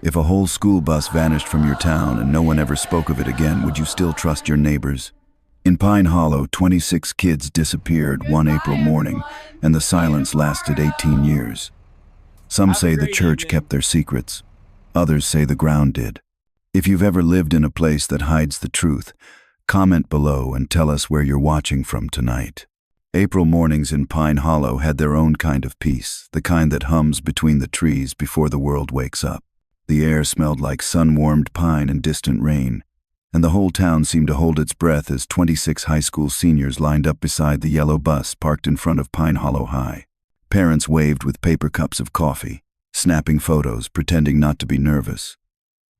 If a whole school bus vanished from your town and no one ever spoke of it again, would you still trust your neighbors? In Pine Hollow, 26 kids disappeared one April morning, and the silence lasted 18 years. Some say the church kept their secrets. Others say the ground did. If you've ever lived in a place that hides the truth, comment below and tell us where you're watching from tonight. April mornings in Pine Hollow had their own kind of peace, the kind that hums between the trees before the world wakes up. The air smelled like sun-warmed pine and distant rain, and the whole town seemed to hold its breath as 26 high school seniors lined up beside the yellow bus parked in front of Pine Hollow High. Parents waved with paper cups of coffee, snapping photos, pretending not to be nervous.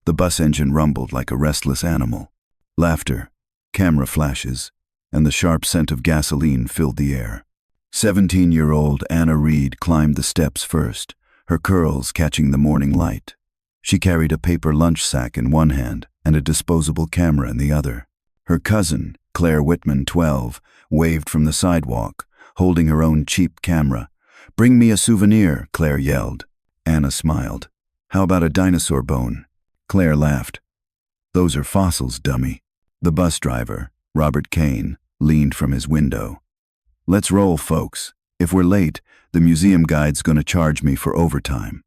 The bus engine rumbled like a restless animal. Laughter, camera flashes, and the sharp scent of gasoline filled the air. 17-year-old Anna Reed climbed the steps first, her curls catching the morning light. She carried a paper lunch sack in one hand and a disposable camera in the other. Her cousin, Claire Whitman, 12, waved from the sidewalk, holding her own cheap camera. "Bring me a souvenir," Claire yelled. Anna smiled. "How about a dinosaur bone?" Claire laughed. "Those are fossils, dummy." The bus driver, Robert Kane, leaned from his window. "Let's roll, folks. If we're late, the museum guide's gonna charge me for overtime."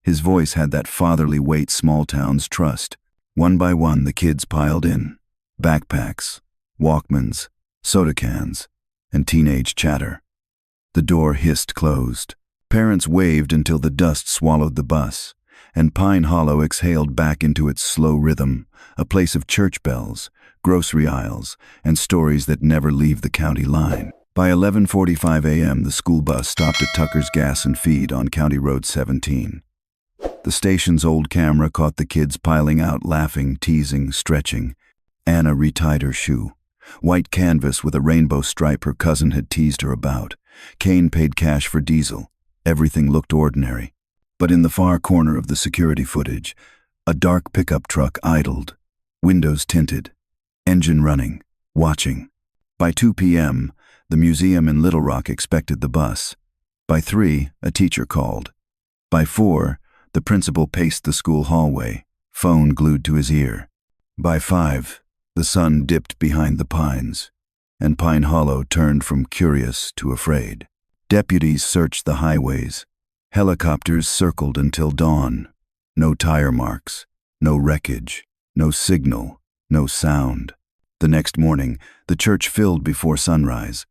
His voice had that fatherly weight small towns trust. One by one, the kids piled in. Backpacks, Walkmans, soda cans, and teenage chatter. The door hissed closed. Parents waved until the dust swallowed the bus, and Pine Hollow exhaled back into its slow rhythm, a place of church bells, grocery aisles, and stories that never leave the county line. By 11:45 a.m., the school bus stopped at Tucker's Gas and Feed on County Road 17. The station's old camera caught the kids piling out, laughing, teasing, stretching. Anna retied her shoe. White canvas with a rainbow stripe her cousin had teased her about. Kane paid cash for diesel. Everything looked ordinary. But in the far corner of the security footage, a dark pickup truck idled, windows tinted, engine running, watching. By 2 p.m., the museum in Little Rock expected the bus. By 3, a teacher called. By 4, the principal paced the school hallway, phone glued to his ear. By 5, the sun dipped behind the pines, and Pine Hollow turned from curious to afraid. Deputies searched the highways. Helicopters circled until dawn. No tire marks, no wreckage, no signal, no sound. The next morning, the church filled before sunrise.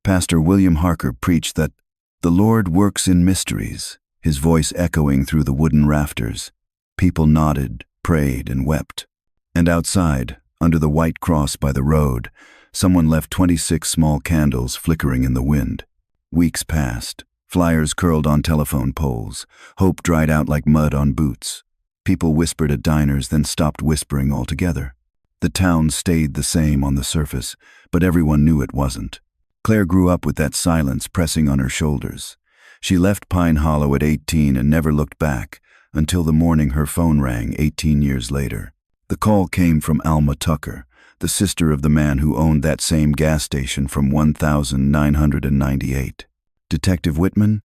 Pastor William Harker preached that the Lord works in mysteries, his voice echoing through the wooden rafters. People nodded, prayed, and wept. And outside, under the white cross by the road, someone left 26 small candles flickering in the wind. Weeks passed. Flyers curled on telephone poles. Hope dried out like mud on boots. People whispered at diners, then stopped whispering altogether. The town stayed the same on the surface, but everyone knew it wasn't. Claire grew up with that silence pressing on her shoulders. She left Pine Hollow at 18 and never looked back, until the morning her phone rang 18 years later. The call came from Alma Tucker, the sister of the man who owned that same gas station from 1998. "Detective Whitman?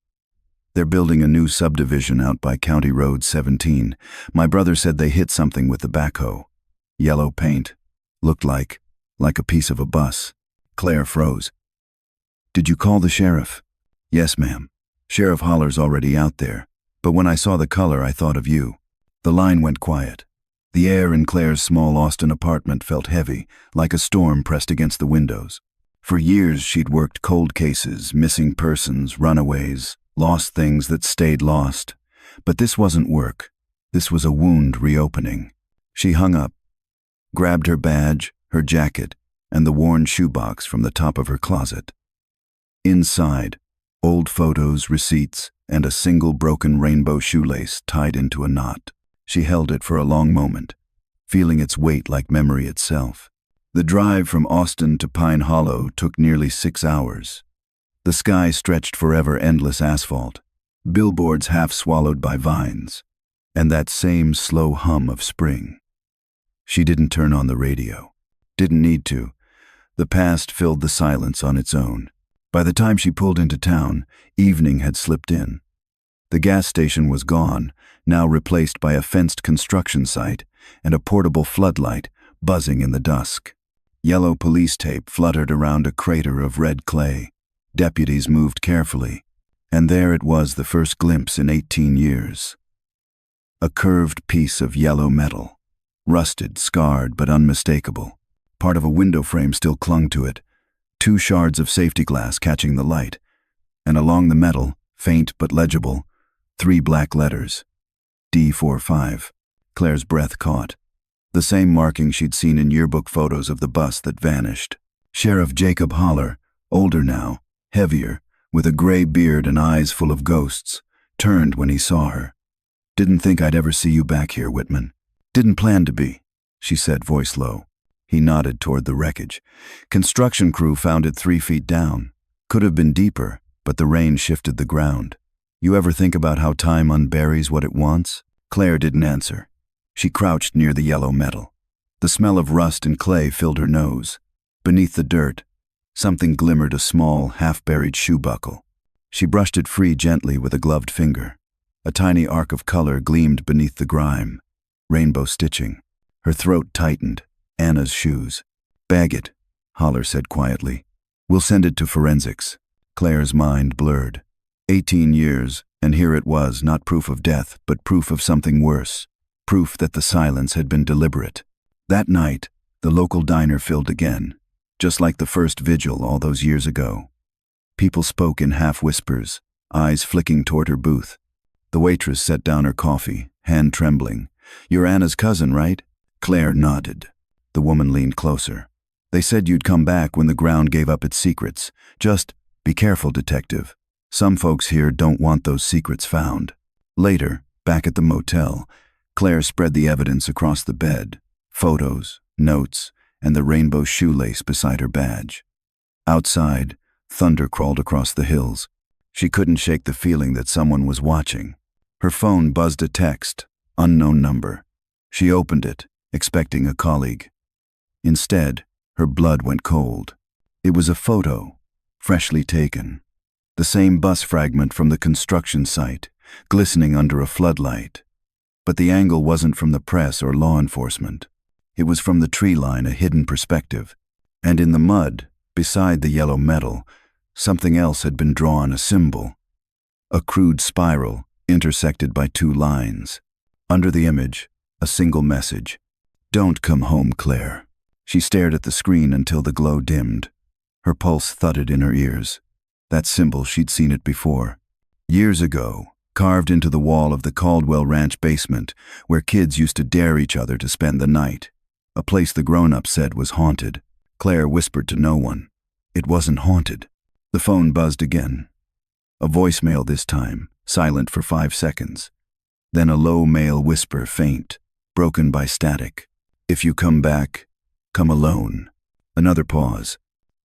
They're building a new subdivision out by County Road 17. My brother said they hit something with the backhoe. Yellow paint. Looked like a piece of a bus." Claire froze. "Did you call the sheriff?" "Yes, ma'am. Sheriff Holler's already out there, but when I saw the color, I thought of you." The line went quiet. The air in Claire's small Austin apartment felt heavy, like a storm pressed against the windows. For years she'd worked cold cases, missing persons, runaways, lost things that stayed lost. But this wasn't work. This was a wound reopening. She hung up, grabbed her badge, her jacket, and the worn shoebox from the top of her closet. Inside, old photos, receipts, and a single broken rainbow shoelace tied into a knot. She held it for a long moment, feeling its weight like memory itself. The drive from Austin to Pine Hollow took nearly 6 hours. The sky stretched forever, endless asphalt, billboards half swallowed by vines, and that same slow hum of spring. She didn't turn on the radio. Didn't need to. The past filled the silence on its own. By the time she pulled into town, evening had slipped in. The gas station was gone, now replaced by a fenced construction site and a portable floodlight buzzing in the dusk. Yellow police tape fluttered around a crater of red clay. Deputies moved carefully, and there it was, the first glimpse in 18 years. A curved piece of yellow metal, rusted, scarred, but unmistakable. Part of a window frame still clung to it, 2 shards of safety glass catching the light, and along the metal, faint but legible, 3 black letters, D45. Claire's breath caught. The same marking she'd seen in yearbook photos of the bus that vanished. Sheriff Jacob Holler, older now, heavier, with a gray beard and eyes full of ghosts, turned when he saw her. "Didn't think I'd ever see you back here, Whitman. Didn't plan to be," she said, voice low. He nodded toward the wreckage. Construction crew found it 3 feet down. Could have been deeper, but the rain shifted the ground. "You ever think about how time unburies what it wants?" Claire didn't answer. She crouched near the yellow metal. The smell of rust and clay filled her nose. Beneath the dirt, something glimmered, a small, half-buried shoe buckle. She brushed it free gently with a gloved finger. A tiny arc of color gleamed beneath the grime. Rainbow stitching. Her throat tightened. Anna's shoes. "Bag it," Holler said quietly. "We'll send it to forensics." Claire's mind blurred. 18 years, and here it was, not proof of death, but proof of something worse. Proof that the silence had been deliberate. That night, the local diner filled again, just like the first vigil all those years ago. People spoke in half-whispers, eyes flicking toward her booth. The waitress set down her coffee, hand trembling. "You're Anna's cousin, right?" Claire nodded. The woman leaned closer. "They said you'd come back when the ground gave up its secrets. Just be careful, detective. Some folks here don't want those secrets found." Later, back at the motel, Claire spread the evidence across the bed. Photos, notes, and the rainbow shoelace beside her badge. Outside, thunder crawled across the hills. She couldn't shake the feeling that someone was watching. Her phone buzzed a text, unknown number. She opened it, expecting a colleague. Instead, her blood went cold. It was a photo, freshly taken. The same bus fragment from the construction site, glistening under a floodlight. But the angle wasn't from the press or law enforcement. It was from the tree line, a hidden perspective. And in the mud, beside the yellow metal, something else had been drawn, a symbol. A crude spiral, intersected by 2 lines. Under the image, a single message. "Don't come home, Claire." She stared at the screen until the glow dimmed. Her pulse thudded in her ears. That symbol, she'd seen it before. Years ago, carved into the wall of the Caldwell Ranch basement, where kids used to dare each other to spend the night. A place the grown-ups said was haunted. Claire whispered to no one. It wasn't haunted. The phone buzzed again. A voicemail this time, silent for 5 seconds. Then a low male whisper, faint, broken by static. "If you come back, come alone." Another pause.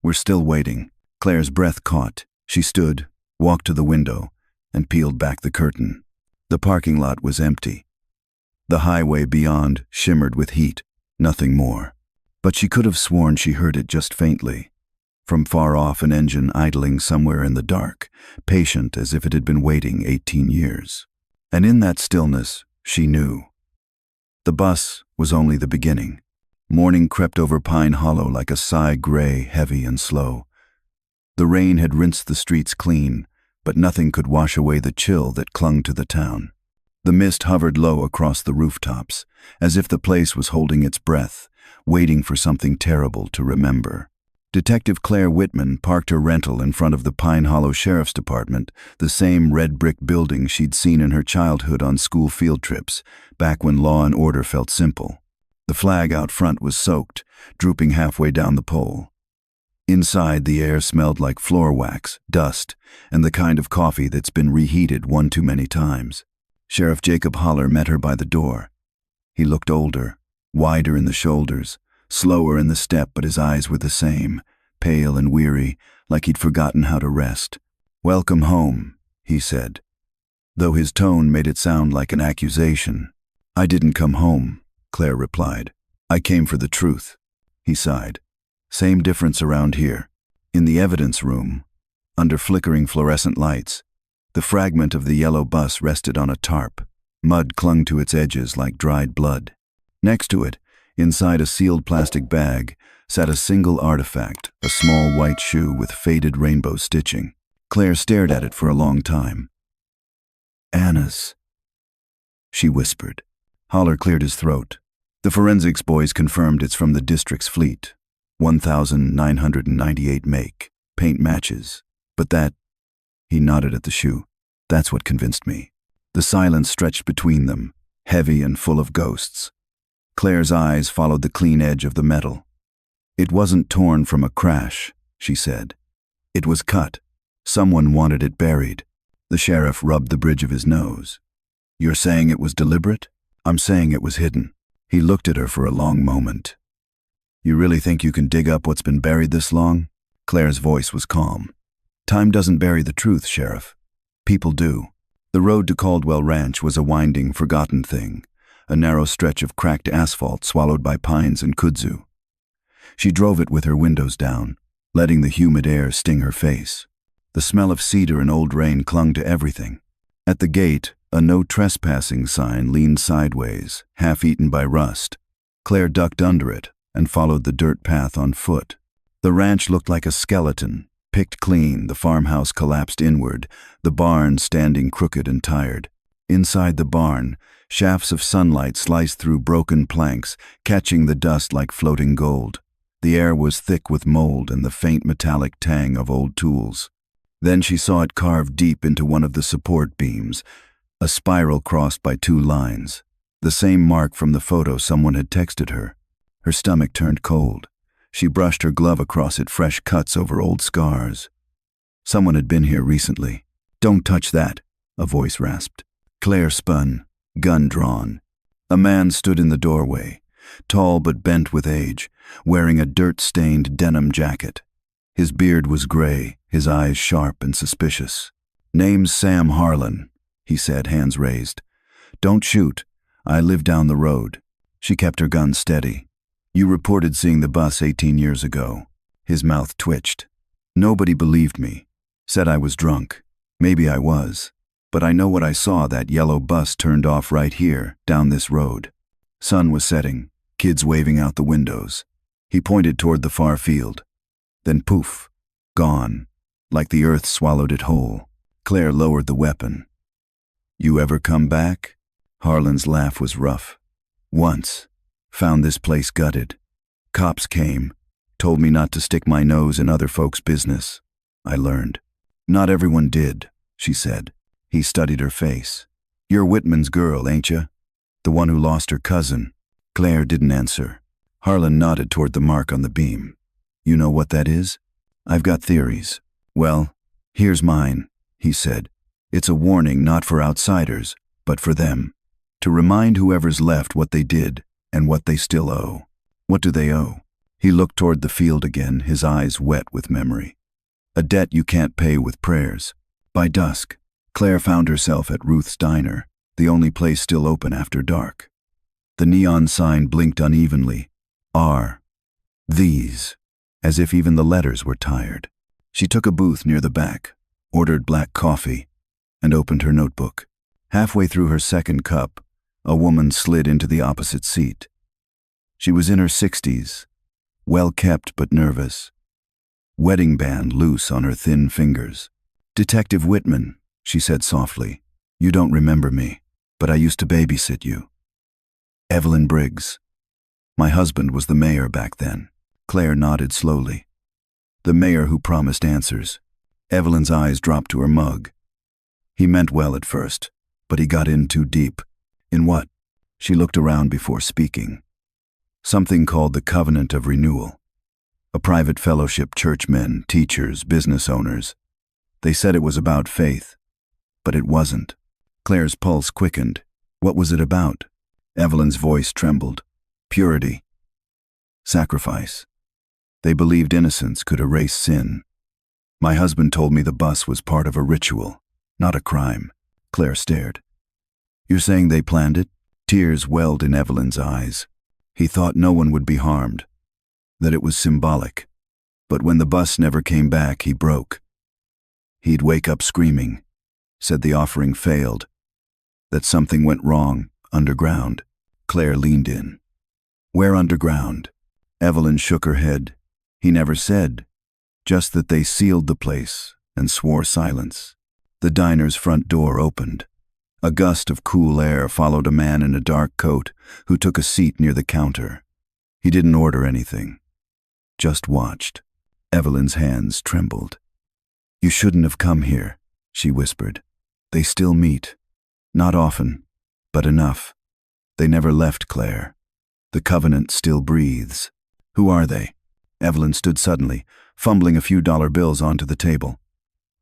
"We're still waiting." Claire's breath caught. She stood, walked to the window, and peeled back the curtain. The parking lot was empty. The highway beyond shimmered with heat, nothing more. But she could have sworn she heard it just faintly. From far off, an engine idling somewhere in the dark, patient as if it had been waiting 18 years. And in that stillness, she knew. The bus was only the beginning. Morning crept over Pine Hollow like a sigh, gray, heavy, and slow. The rain had rinsed the streets clean, but nothing could wash away the chill that clung to the town. The mist hovered low across the rooftops, as if the place was holding its breath, waiting for something terrible to remember. Detective Claire Whitman parked her rental in front of the Pine Hollow Sheriff's Department, the same red brick building she'd seen in her childhood on school field trips, back when law and order felt simple. The flag out front was soaked, drooping halfway down the pole. Inside, the air smelled like floor wax, dust, and the kind of coffee that's been reheated one too many times. Sheriff Jacob Holler met her by the door. He looked older, wider in the shoulders, slower in the step, but his eyes were the same, pale and weary, like he'd forgotten how to rest. "Welcome home," he said, though his tone made it sound like an accusation. "I didn't come home," Claire replied. "I came for the truth." He sighed. Same difference around here. In the evidence room, under flickering fluorescent lights, The fragment of the yellow bus rested on a tarp. Mud clung to its edges like dried blood. Next to it, inside a sealed plastic bag, sat a single artifact, a small white shoe with faded rainbow stitching. Claire stared at it for a long time. "Anna's," she whispered. Holler cleared his throat. The forensics boys confirmed it's from the district's fleet. 1998 make. Paint matches. But that, he nodded at the shoe, that's what convinced me. The silence stretched between them, heavy and full of ghosts. Claire's eyes followed the clean edge of the metal. "It wasn't torn from a crash," she said. "It was cut. Someone wanted it buried." The sheriff rubbed the bridge of his nose. "You're saying it was deliberate?" "I'm saying it was hidden." He looked at her for a long moment. "You really think you can dig up what's been buried this long?" Claire's voice was calm. "Time doesn't bury the truth, Sheriff. People do." The road to Caldwell Ranch was a winding, forgotten thing, a narrow stretch of cracked asphalt swallowed by pines and kudzu. She drove it with her windows down, letting the humid air sting her face. The smell of cedar and old rain clung to everything. At the gate, a no trespassing sign leaned sideways, half-eaten by rust. Claire ducked under it and followed the dirt path on foot. The ranch looked like a skeleton, picked clean. The farmhouse collapsed inward, the barn standing crooked and tired. Inside the barn, shafts of sunlight sliced through broken planks, catching the dust like floating gold. The air was thick with mold and the faint metallic tang of old tools. Then she saw it carved deep into one of the support beams, a spiral crossed by two lines. The same mark from the photo someone had texted her. Her stomach turned cold. She brushed her glove across it, fresh cuts over old scars. Someone had been here recently. "Don't touch that," a voice rasped. Claire spun, gun drawn. A man stood in the doorway, tall but bent with age, wearing a dirt-stained denim jacket. His beard was gray, his eyes sharp and suspicious. "Name's Sam Harlan," he said, hands raised. "Don't shoot. I live down the road." She kept her gun steady. "You reported seeing the bus 18 years ago." His mouth twitched. "Nobody believed me. Said I was drunk. Maybe I was. But I know what I saw. That yellow bus turned off right here, down this road. Sun was setting, kids waving out the windows." He pointed toward the far field. Then poof, gone, like the earth swallowed it whole. Claire lowered the weapon. "You ever come back?" Harlan's laugh was rough. "Once. Found this place gutted. Cops came, told me not to stick my nose in other folks' business. I learned. Not everyone did," she said. He studied her face. "You're Whitman's girl, ain't ya? The one who lost her cousin." Claire didn't answer. Harlan nodded toward the mark on the beam. "You know what that is?" "I've got theories." "Well, here's mine," he said. "It's a warning not for outsiders, but for them. To remind whoever's left what they did and what they still owe." "What do they owe?" He looked toward the field again, his eyes wet with memory. "A debt you can't pay with prayers." By dusk, Claire found herself at Ruth's Diner, the only place still open after dark. The neon sign blinked unevenly. R. These. As if even the letters were tired. She took a booth near the back, ordered black coffee, and opened her notebook. Halfway through her second cup, a woman slid into the opposite seat. She was in her 60s, well-kept but nervous. Wedding band loose on her thin fingers. "Detective Whitman," she said softly. "You don't remember me, but I used to babysit you." "Evelyn Briggs. My husband was the mayor back then." Claire nodded slowly. "The mayor who promised answers." Evelyn's eyes dropped to her mug. "He meant well at first, but he got in too deep." "In what?" She looked around before speaking. "Something called the Covenant of Renewal. A private fellowship, churchmen, teachers, business owners. They said it was about faith, but it wasn't." Claire's pulse quickened. "What was it about?" Evelyn's voice trembled. "Purity. Sacrifice. They believed innocence could erase sin. My husband told me the bus was part of a ritual, not a crime." Claire stared. "You're saying they planned it?" Tears welled in Evelyn's eyes. "He thought no one would be harmed, that it was symbolic. But when the bus never came back, he broke. He'd wake up screaming, said the offering failed, that something went wrong, underground. Claire leaned in. Where underground? Evelyn shook her head. He never said, just that they sealed the place and swore silence. The diner's front door opened. A gust of cool air followed a man in a dark coat who took a seat near the counter. He didn't order anything, just watched. Evelyn's hands trembled. You shouldn't have come here, she whispered. They still meet. Not often, but enough. They never left Claire. The covenant still breathes. Who are they? Evelyn stood suddenly, fumbling a few dollar bills onto the table.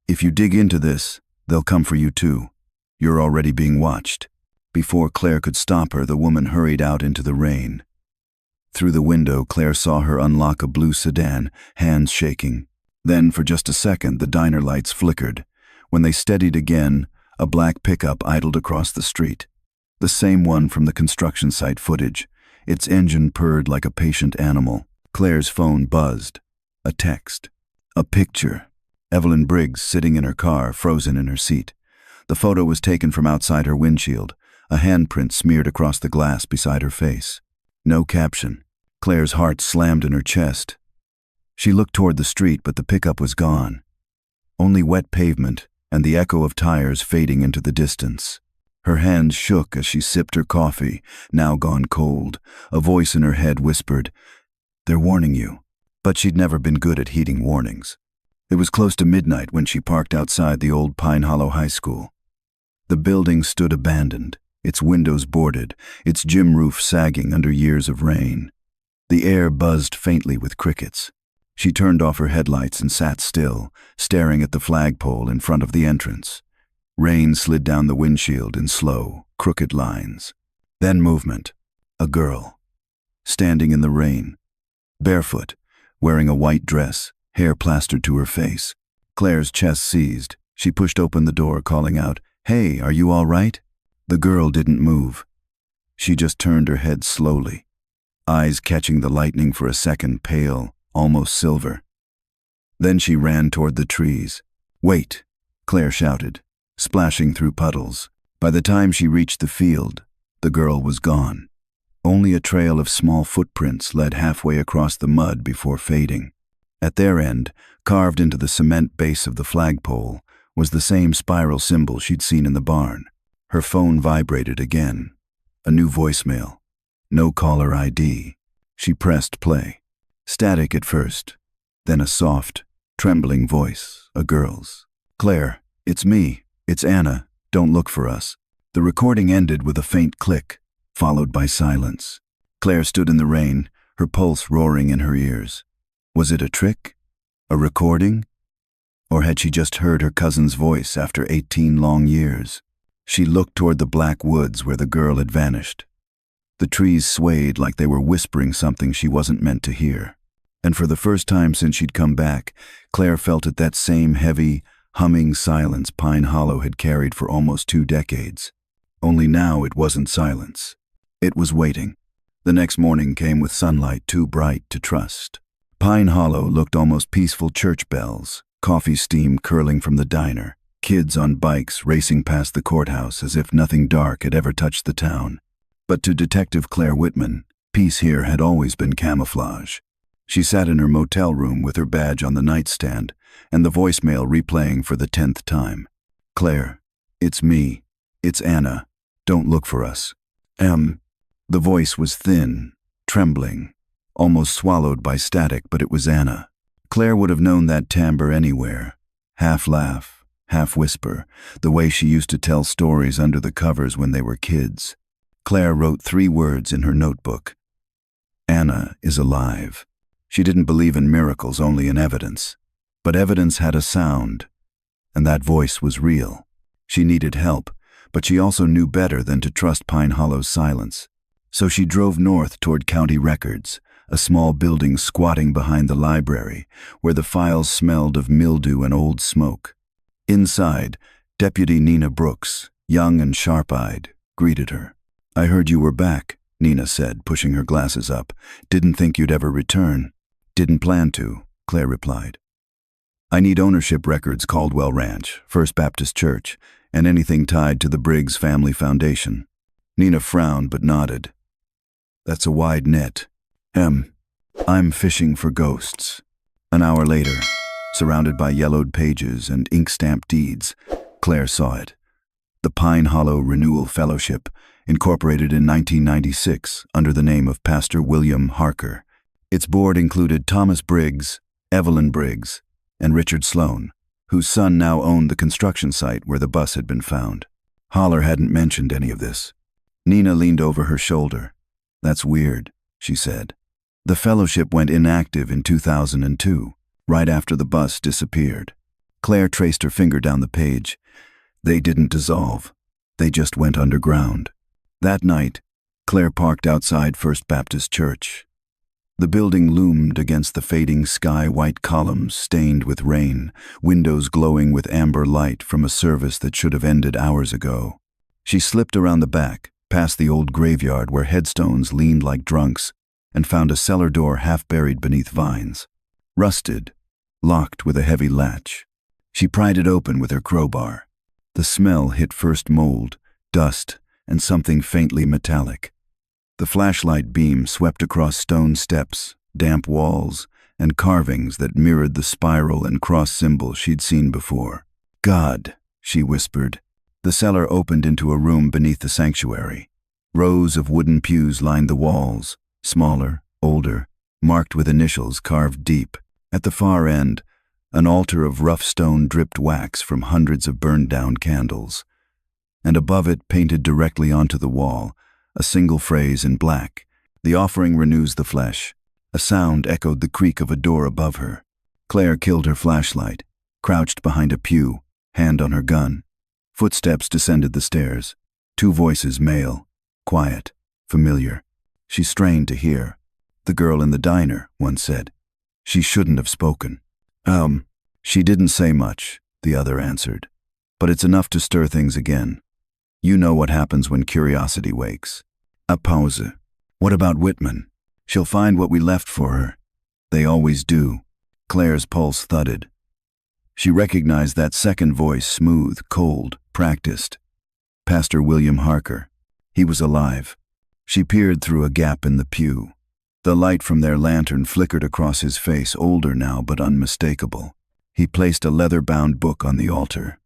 If you dig into this, they'll come for you too. You're already being watched. Before Claire could stop her, the woman hurried out into the rain. Through the window, Claire saw her unlock a blue sedan, hands shaking. Then, for just a second, the diner lights flickered. When they steadied again, a black pickup idled across the street. The same one from the construction site footage. Its engine purred like a patient animal. Claire's phone buzzed. A text. A picture. Evelyn Briggs sitting in her car, frozen in her seat. The photo was taken from outside her windshield, a handprint smeared across the glass beside her face. No caption. Claire's heart slammed in her chest. She looked toward the street, but the pickup was gone. Only wet pavement and the echo of tires fading into the distance. Her hands shook as she sipped her coffee, now gone cold. A voice in her head whispered, "They're warning you." But she'd never been good at heeding warnings. It was close to midnight when she parked outside the old Pine Hollow High School. The building stood abandoned, its windows boarded, its gym roof sagging under years of rain. The air buzzed faintly with crickets. She turned off her headlights and sat still, staring at the flagpole in front of the entrance. Rain slid down the windshield in slow, crooked lines. Then movement. A girl. Standing in the rain. Barefoot, wearing a white dress, hair plastered to her face. Claire's chest seized. She pushed open the door, calling out, "Hey, are you all right?" The girl didn't move. She just turned her head slowly, eyes catching the lightning for a second, pale, almost silver. Then she ran toward the trees. "Wait," Claire shouted, splashing through puddles. By the time she reached the field, the girl was gone. Only a trail of small footprints led halfway across the mud before fading. At their end, carved into the cement base of the flagpole, was the same spiral symbol she'd seen in the barn. Her phone vibrated again. A new voicemail. No caller ID. She pressed play. Static at first, then a soft, trembling voice, a girl's. "Claire, it's me. It's Anna. Don't look for us." The recording ended with a faint click, followed by silence. Claire stood in the rain, her pulse roaring in her ears. Was it a trick? A recording? Or had she just heard her cousin's voice after 18 long years? She looked toward the black woods where the girl had vanished. The trees swayed like they were whispering something she wasn't meant to hear. And for the first time since she'd come back, Claire felt it that same heavy, humming silence Pine Hollow had carried for almost 2 decades. Only now it wasn't silence. It was waiting. The next morning came with sunlight too bright to trust. Pine Hollow looked almost peaceful. Church bells, coffee steam curling from the diner, kids on bikes racing past the courthouse as if nothing dark had ever touched the town. But to Detective Claire Whitman, peace here had always been camouflage. She sat in her motel room with her badge on the nightstand and the voicemail replaying for the 10th time. "Claire, it's me. It's Anna. Don't look for us. The voice was thin, trembling, almost swallowed by static, but it was Anna. Claire would have known that timbre anywhere. Half laugh, half whisper, the way she used to tell stories under the covers when they were kids. Claire wrote 3 words in her notebook. Anna is alive. She didn't believe in miracles, only in evidence. But evidence had a sound, and that voice was real. She needed help, but she also knew better than to trust Pine Hollow's silence. So she drove north toward County Records, a small building squatting behind the library, where the files smelled of mildew and old smoke. Inside, Deputy Nina Brooks, young and sharp-eyed, greeted her. "I heard you were back," Nina said, pushing her glasses up. "Didn't think you'd ever return." "Didn't plan to," Claire replied. "I need ownership records, Caldwell Ranch, First Baptist Church. and anything tied to the Briggs Family Foundation. Nina frowned but nodded. That's a wide net. I'm fishing for ghosts. An hour later, surrounded by yellowed pages and ink-stamped deeds, Claire saw it. The Pine Hollow Renewal Fellowship, incorporated in 1996 under the name of Pastor William Harker. Its board included Thomas Briggs, Evelyn Briggs, and Richard Sloan, whose son now owned the construction site where the bus had been found. Holler hadn't mentioned any of this. Nina leaned over her shoulder. That's weird, she said. The fellowship went inactive in 2002, right after the bus disappeared. Claire traced her finger down the page. They didn't dissolve. They just went underground. That night, Claire parked outside First Baptist Church. The building loomed against the fading sky, white columns stained with rain, windows glowing with amber light from a service that should have ended hours ago. She slipped around the back, past the old graveyard where headstones leaned like drunks, and found a cellar door half buried beneath vines. Rusted, locked with a heavy latch. She pried it open with her crowbar. The smell hit first mold, dust, and something faintly metallic. The flashlight beam swept across stone steps, damp walls, and carvings that mirrored the spiral and cross symbols she'd seen before. God, she whispered. The cellar opened into a room beneath the sanctuary. Rows of wooden pews lined the walls, smaller, older, marked with initials carved deep. At the far end, an altar of rough stone dripped wax from hundreds of burned-down candles. And above it, painted directly onto the wall, a single phrase in black, "The offering renews the flesh." A sound echoed the creak of a door above her. Claire killed her flashlight, crouched behind a pew, hand on her gun. Footsteps descended the stairs. Two voices, male, quiet, familiar. She strained to hear. "The girl in the diner," one said. She shouldn't have spoken. She didn't say much," the other answered. "But it's enough to stir things again. You know what happens when curiosity wakes." A pause. "What about Whitman? She'll find what we left for her." "They always do." Claire's pulse thudded. She recognized that second voice, smooth, cold, practiced. Pastor William Harker. He was alive. She peered through a gap in the pew. The light from their lantern flickered across his face, older now but unmistakable. He placed a leather-bound book on the altar,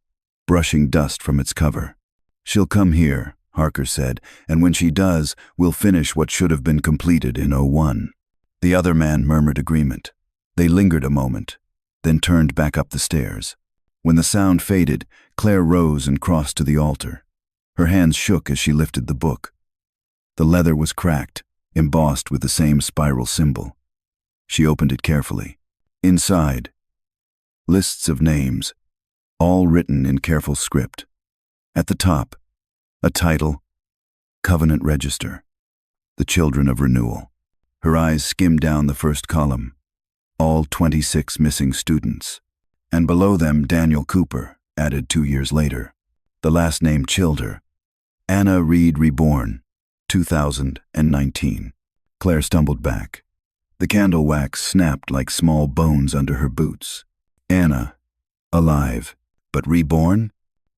brushing dust from its cover. "She'll come here," Harker said, "and when she does, we'll finish what should have been completed in '01. The other man murmured agreement. They lingered a moment, then turned back up the stairs. When the sound faded, Claire rose and crossed to the altar. Her hands shook as she lifted the book. The leather was cracked, embossed with the same spiral symbol. She opened it carefully. Inside, lists of names, all written in careful script. At the top, a title, Covenant Register, The Children of Renewal. Her eyes skimmed down the first column, all 26 missing students. And below them, Daniel Cooper, added 2 years later. The last name chilled her. Anna Reed Reborn, 2019. Claire stumbled back. The candle wax snapped like small bones under her boots. Anna, alive, but reborn?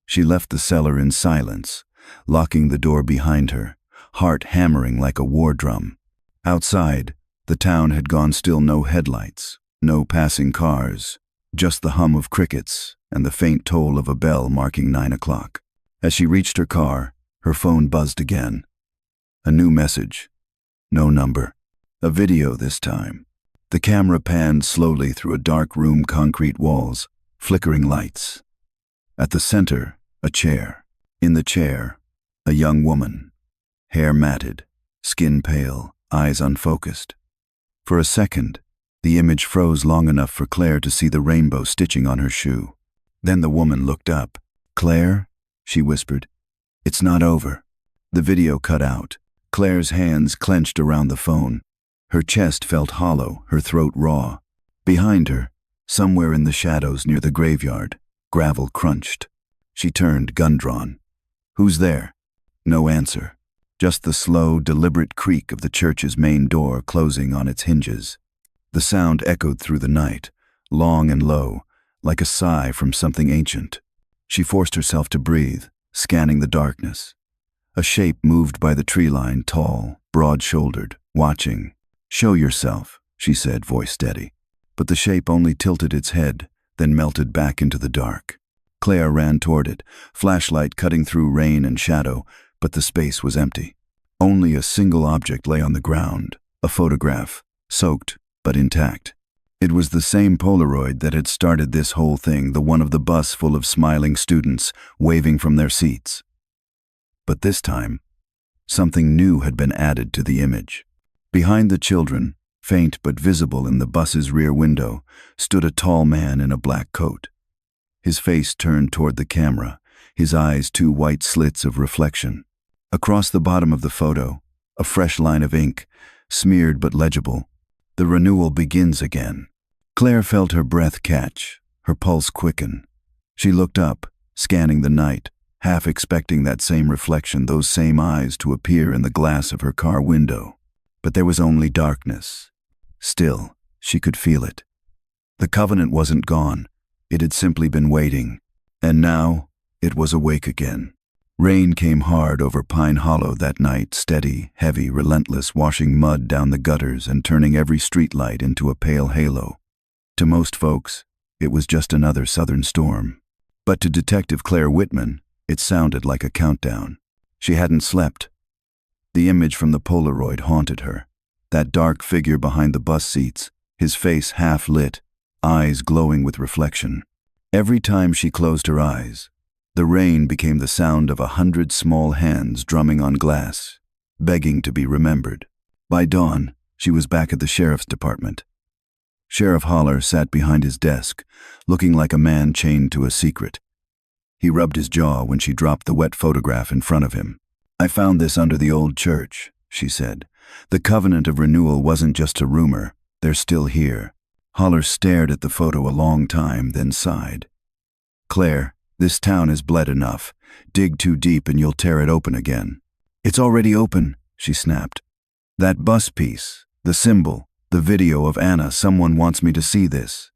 She left the cellar in silence, locking the door behind her, heart hammering like a war drum. Outside, the town had gone still. No headlights, no passing cars, just the hum of crickets and the faint toll of a bell marking 9 o'clock. As she reached her car, her phone buzzed again. A new message. No number. A video this time. The camera panned slowly through a dark room, concrete walls, flickering lights. At the center, a chair. In the chair, a young woman. Hair matted, skin pale, eyes unfocused. For a second, the image froze long enough for Claire to see the rainbow stitching on her shoe. Then the woman looked up. "Claire?" she whispered. "It's not over." The video cut out. Claire's hands clenched around the phone. Her chest felt hollow, her throat raw. Behind her, somewhere in the shadows near the graveyard, gravel crunched. She turned, gun drawn. "Who's there?" No answer. Just the slow, deliberate creak of the church's main door closing on its hinges. The sound echoed through the night, long and low, like a sigh from something ancient. She forced herself to breathe, scanning the darkness. A shape moved by the tree line, tall, broad-shouldered, watching. "Show yourself," she said, voice steady. But the shape only tilted its head, then melted back into the dark. Claire ran toward it, flashlight cutting through rain and shadow, but the space was empty. Only a single object lay on the ground, a photograph, soaked but intact. It was the same Polaroid that had started this whole thing, the one of the bus full of smiling students, waving from their seats. But this time, something new had been added to the image. Behind the children, faint but visible in the bus's rear window, stood a tall man in a black coat. His face turned toward the camera, his eyes two white slits of reflection. Across the bottom of the photo, a fresh line of ink, smeared but legible. "The renewal begins again." Claire felt her breath catch, her pulse quicken. She looked up, scanning the night, half expecting that same reflection, those same eyes to appear in the glass of her car window. But there was only darkness. Still, she could feel it. The covenant wasn't gone. It had simply been waiting. And now, it was awake again. Rain came hard over Pine Hollow that night, steady, heavy, relentless, washing mud down the gutters and turning every streetlight into a pale halo. To most folks, it was just another southern storm. But to Detective Claire Whitman, it sounded like a countdown. She hadn't slept. The image from the Polaroid haunted her. That dark figure behind the bus seats, his face half lit, eyes glowing with reflection. Every time she closed her eyes, the rain became the sound of 100 small hands drumming on glass, begging to be remembered. By dawn, she was back at the sheriff's department. Sheriff Holler sat behind his desk, looking like a man chained to a secret. He rubbed his jaw when she dropped the wet photograph in front of him. "I found this under the old church," she said. "The covenant of renewal wasn't just a rumor. They're still here." Holler stared at the photo a long time, then sighed. "Claire, this town is bled enough. Dig too deep and you'll tear it open again." "It's already open," she snapped. "That bus piece, the symbol, the video of Anna, someone wants me to see this.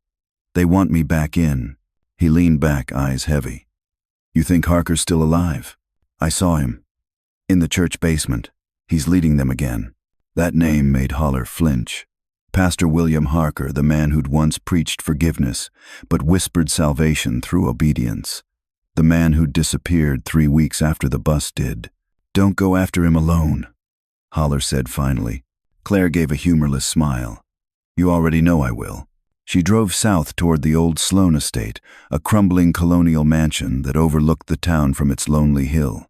They want me back in." He leaned back, eyes heavy. "You think Harker's still alive?" "I saw him. In the church basement. He's leading them again." That name made Holler flinch. Pastor William Harker, the man who'd once preached forgiveness, but whispered salvation through obedience. The man who'd disappeared 3 weeks after the bus did. "Don't go after him alone," Holler said finally. Claire gave a humorless smile. "You already know I will." She drove south toward the old Sloan estate, a crumbling colonial mansion that overlooked the town from its lonely hill.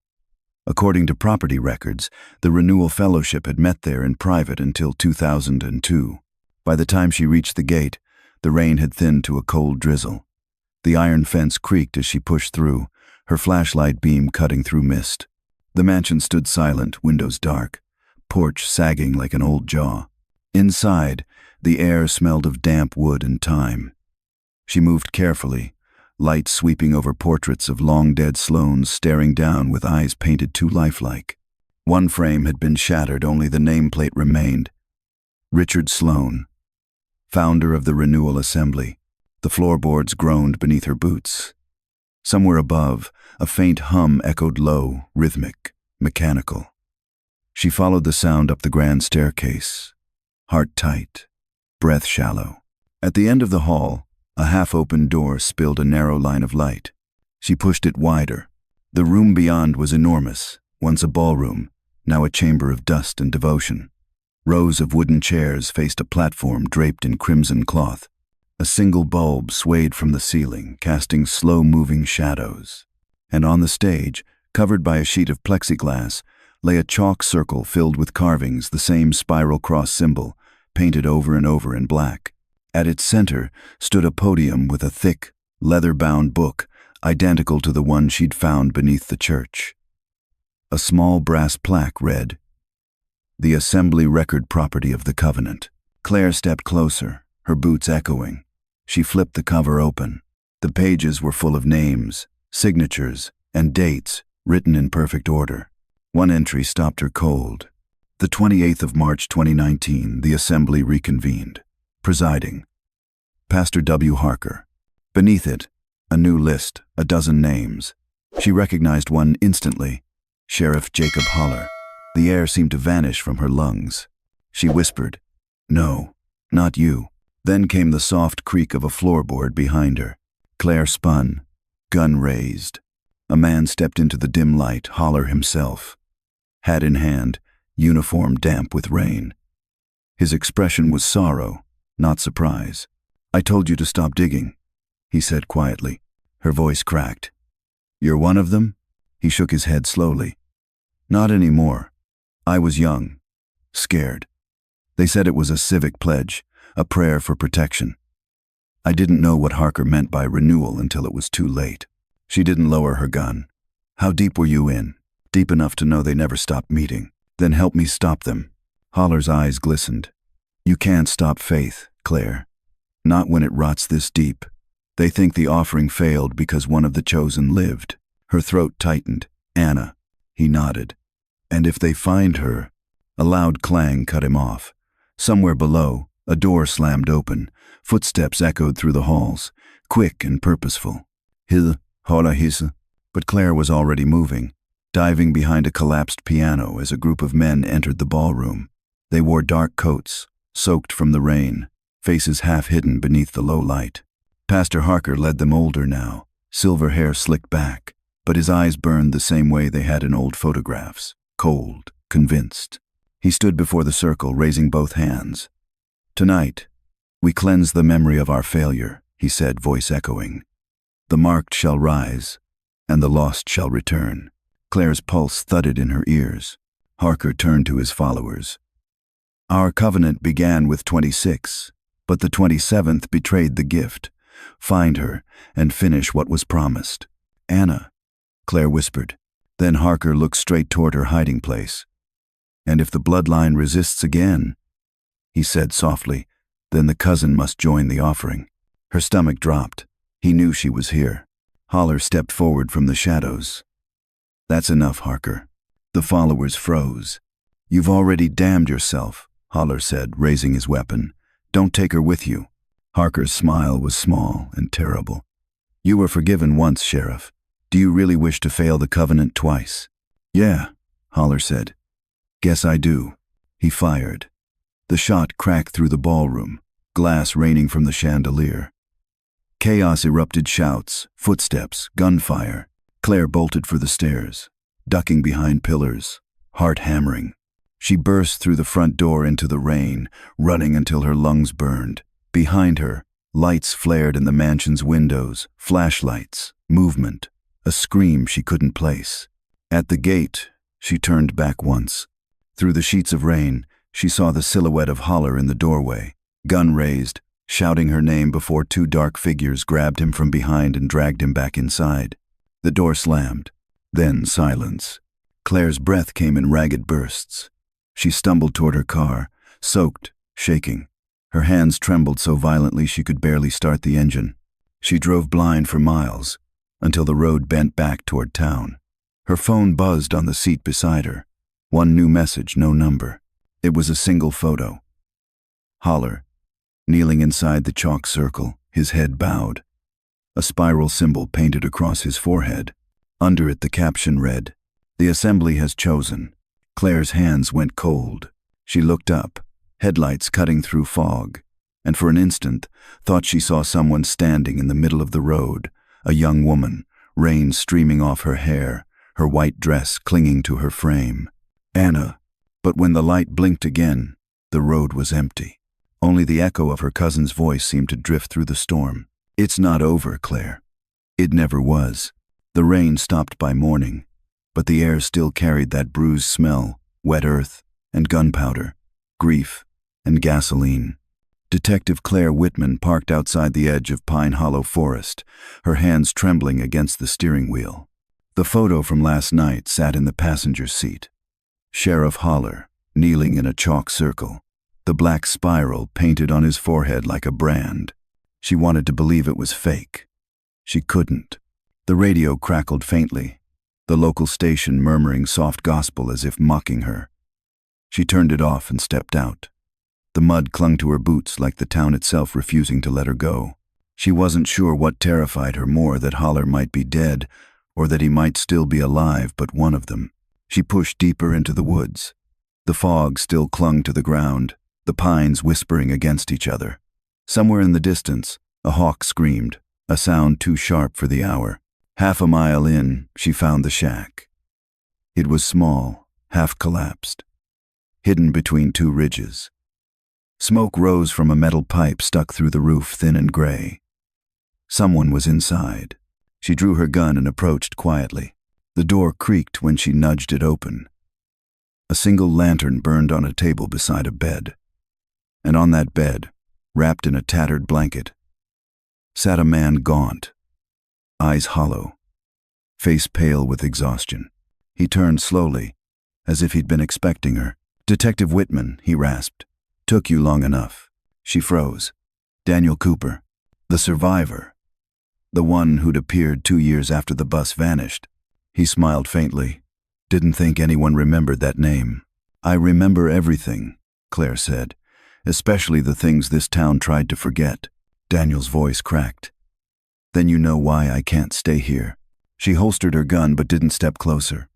According to property records, the Renewal Fellowship had met there in private until 2002. By the time she reached the gate, the rain had thinned to a cold drizzle. The iron fence creaked as she pushed through, her flashlight beam cutting through mist. The mansion stood silent, windows dark, porch sagging like an old jaw. Inside, the air smelled of damp wood and thyme. She moved carefully, light sweeping over portraits of long-dead Sloanes staring down with eyes painted too lifelike. One frame had been shattered, only the nameplate remained. Richard Sloan, founder of the Renewal Assembly. The floorboards groaned beneath her boots. Somewhere above, a faint hum echoed low, rhythmic, mechanical. She followed the sound up the grand staircase, heart tight, breath shallow. At the end of the hall, a half-open door spilled a narrow line of light. She pushed it wider. The room beyond was enormous, once a ballroom, now a chamber of dust and devotion. Rows of wooden chairs faced a platform draped in crimson cloth. A single bulb swayed from the ceiling, casting slow-moving shadows. And on the stage, covered by a sheet of plexiglass, lay a chalk circle filled with carvings, the same spiral cross symbol, painted over and over in black. At its center stood a podium with a thick, leather-bound book, identical to the one she'd found beneath the church. A small brass plaque read, "The Assembly Record Property of the Covenant." Claire stepped closer, her boots echoing. She flipped the cover open. The pages were full of names, signatures, and dates, written in perfect order. One entry stopped her cold. The 28th of March 2019, the Assembly reconvened. Presiding, Pastor W. Harker. Beneath it, A new list, a dozen names. She recognized one instantly. Sheriff Jacob Holler. The air seemed to vanish from her lungs. She whispered, "No, not you." Then came the soft creak of a floorboard behind her. Claire spun, gun raised. A man stepped into the dim light, Holler himself. Hat in hand, uniform damp with rain. His expression was sorrow, not surprise. "I told you to stop digging," he said quietly. Her voice cracked. "You're one of them?" He shook his head slowly. "Not anymore. I was young, scared. They said it was a civic pledge, a prayer for protection. I didn't know what Harker meant by renewal until it was too late." She didn't lower her gun. "How deep were you in?" "Deep enough to know they never stopped meeting." "Then help me stop them." Holler's eyes glistened. "You can't stop faith, Claire. Not when it rots this deep. They think the offering failed because one of the chosen lived." Her throat tightened. "Anna." He nodded. "And if they find her—" A loud clang cut him off. Somewhere below, a door slammed open. Footsteps echoed through the halls, quick and purposeful. "Hil, hola his." But Claire was already moving, diving behind a collapsed piano as a group of men entered the ballroom. They wore dark coats, soaked from the rain, faces half hidden beneath the low light. Pastor Harker led them, older now, silver hair slicked back, but his eyes burned the same way they had in old photographs, cold, convinced. He stood before the circle, raising both hands. "Tonight, we cleanse the memory of our failure," he said, voice echoing. "The marked shall rise, and the lost shall return." Claire's pulse thudded in her ears. Harker turned to his followers. "Our covenant began with 26, but the 27th betrayed the gift. Find her and finish what was promised." "Anna," Claire whispered. Then Harker looked straight toward her hiding place. "And if the bloodline resists again," he said softly, "then the cousin must join the offering." Her stomach dropped. He knew she was here. Holler stepped forward from the shadows. "That's enough, Harker." The followers froze. "You've already damned yourself," Holler said, raising his weapon. "Don't take her with you." Harker's smile was small and terrible. "You were forgiven once, Sheriff. Do you really wish to fail the covenant twice?" "Yeah," Holler said. "Guess I do." He fired. The shot cracked through the ballroom, glass raining from the chandelier. Chaos erupted, shouts, footsteps, gunfire. Claire bolted for the stairs, ducking behind pillars, heart hammering. She burst through the front door into the rain, running until her lungs burned. Behind her, lights flared in the mansion's windows, flashlights, movement, a scream she couldn't place. At the gate, she turned back once. Through the sheets of rain, she saw the silhouette of Holler in the doorway, gun raised, shouting her name before two dark figures grabbed him from behind and dragged him back inside. The door slammed. Then silence. Claire's breath came in ragged bursts. She stumbled toward her car, soaked, shaking. Her hands trembled so violently she could barely start the engine. She drove blind for miles, until the road bent back toward town. Her phone buzzed on the seat beside her. One new message, no number. It was a single photo. Holler, kneeling inside the chalk circle, his head bowed. A spiral symbol painted across his forehead. Under it the caption read, "The assembly has chosen." Claire's hands went cold. She looked up, headlights cutting through fog, and for an instant thought she saw someone standing in the middle of the road, a young woman, rain streaming off her hair, her white dress clinging to her frame. Anna. But when the light blinked again, the road was empty. Only the echo of her cousin's voice seemed to drift through the storm. "It's not over, Claire." It never was. The rain stopped by morning, but the air still carried that bruised smell, wet earth and gunpowder, grief and gasoline. Detective Claire Whitman parked outside the edge of Pine Hollow Forest, her hands trembling against the steering wheel. The photo from last night sat in the passenger seat. Sheriff Holler, kneeling in a chalk circle, the black spiral painted on his forehead like a brand. She wanted to believe it was fake. She couldn't. The radio crackled faintly, the local station murmuring soft gospel as if mocking her. She turned it off and stepped out. The mud clung to her boots like the town itself refusing to let her go. She wasn't sure what terrified her more, that Holler might be dead or that he might still be alive, but one of them. She pushed deeper into the woods. The fog still clung to the ground, the pines whispering against each other. Somewhere in the distance, a hawk screamed, a sound too sharp for the hour. Half a mile in, she found the shack. It was small, half collapsed, hidden between two ridges. Smoke rose from a metal pipe stuck through the roof, thin and gray. Someone was inside. She drew her gun and approached quietly. The door creaked when she nudged it open. A single lantern burned on a table beside a bed. And on that bed, wrapped in a tattered blanket, sat a man gaunt, eyes hollow, face pale with exhaustion. He turned slowly, as if he'd been expecting her. "Detective Whitman," he rasped. "Took you long enough." She froze. Daniel Cooper, the survivor, the one who'd appeared 2 years after the bus vanished. He smiled faintly. "Didn't think anyone remembered that name." "I remember everything," Claire said, "especially the things this town tried to forget." Daniel's voice cracked. "Then you know why I can't stay here." She holstered her gun but didn't step closer.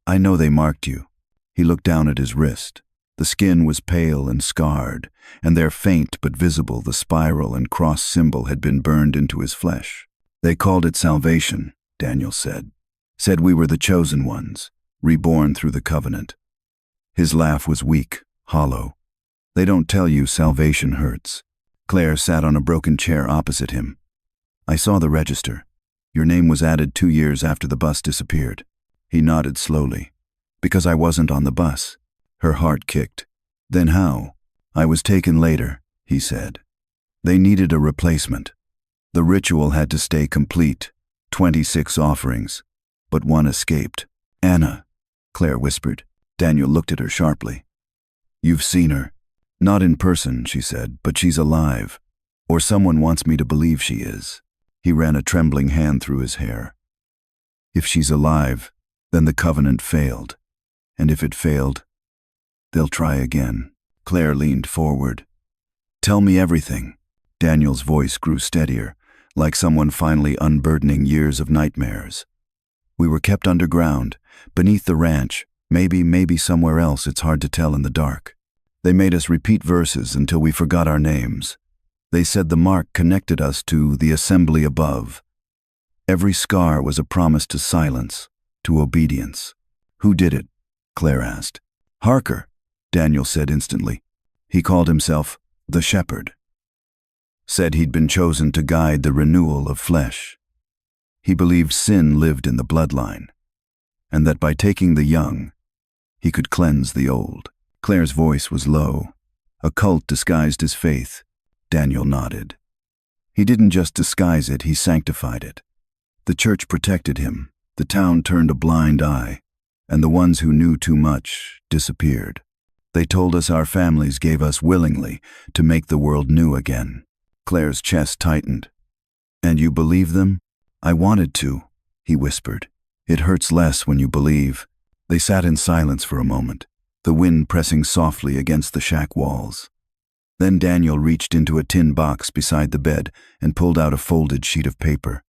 "I know they marked you." He looked down at his wrist. The skin was pale and scarred, and there, faint but visible, the spiral and cross symbol had been burned into his flesh. "They called it salvation," Daniel said. "Said we were the chosen ones, reborn through the covenant." His laugh was weak, hollow. "They don't tell you salvation hurts." Claire sat on a broken chair opposite him. "I saw the register. Your name was added 2 years after the bus disappeared." He nodded slowly. "Because I wasn't on the bus." Her heart kicked. "Then how?" "I was taken later," he said. "They needed a replacement. The ritual had to stay complete. 26 offerings. But one escaped." "Anna," Claire whispered. Daniel looked at her sharply. "You've seen her." "Not in person," she said, "but she's alive. Or someone wants me to believe she is." He ran a trembling hand through his hair. "If she's alive, then the covenant failed. And if it failed, they'll try again." Claire leaned forward. "Tell me everything." Daniel's voice grew steadier, like someone finally unburdening years of nightmares. "We were kept underground, beneath the ranch, maybe somewhere else, it's hard to tell in the dark. They made us repeat verses until we forgot our names. They said the mark connected us to the assembly above. Every scar was a promise to silence, to obedience." "Who did it?" Claire asked. "Harker," Daniel said instantly. "He called himself the Shepherd. Said he'd been chosen to guide the renewal of flesh. He believed sin lived in the bloodline, and that by taking the young, he could cleanse the old." Claire's voice was low. "A cult disguised his faith." Daniel nodded. "He didn't just disguise it, he sanctified it. The church protected him, the town turned a blind eye, and the ones who knew too much disappeared. They told us our families gave us willingly to make the world new again." Claire's chest tightened. "And you believe them?" "I wanted to," he whispered. "It hurts less when you believe." They sat in silence for a moment, the wind pressing softly against the shack walls. Then Daniel reached into a tin box beside the bed and pulled out a folded sheet of paper.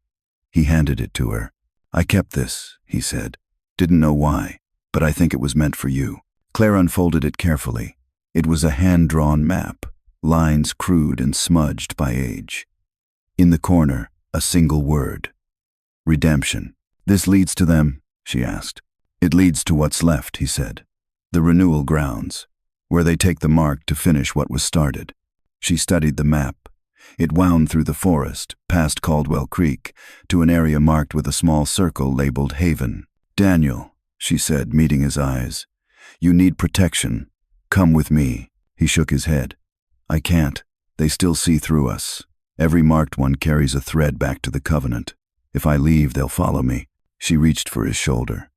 He handed it to her. "I kept this," he said. "Didn't know why, but I think it was meant for you." Claire unfolded it carefully. It was a hand-drawn map, lines crude and smudged by age. In the corner, a single word. "Redemption." "This leads to them?" she asked. "It leads to what's left," he said. "The renewal grounds, where they take the mark to finish what was started." She studied the map. It wound through the forest, past Caldwell Creek, to an area marked with a small circle labeled Haven. "Daniel," she said, meeting his eyes, "you need protection. Come with me." He shook his head. "I can't. They still see through us. Every marked one carries a thread back to the covenant. If I leave, they'll follow me." She reached for his shoulder.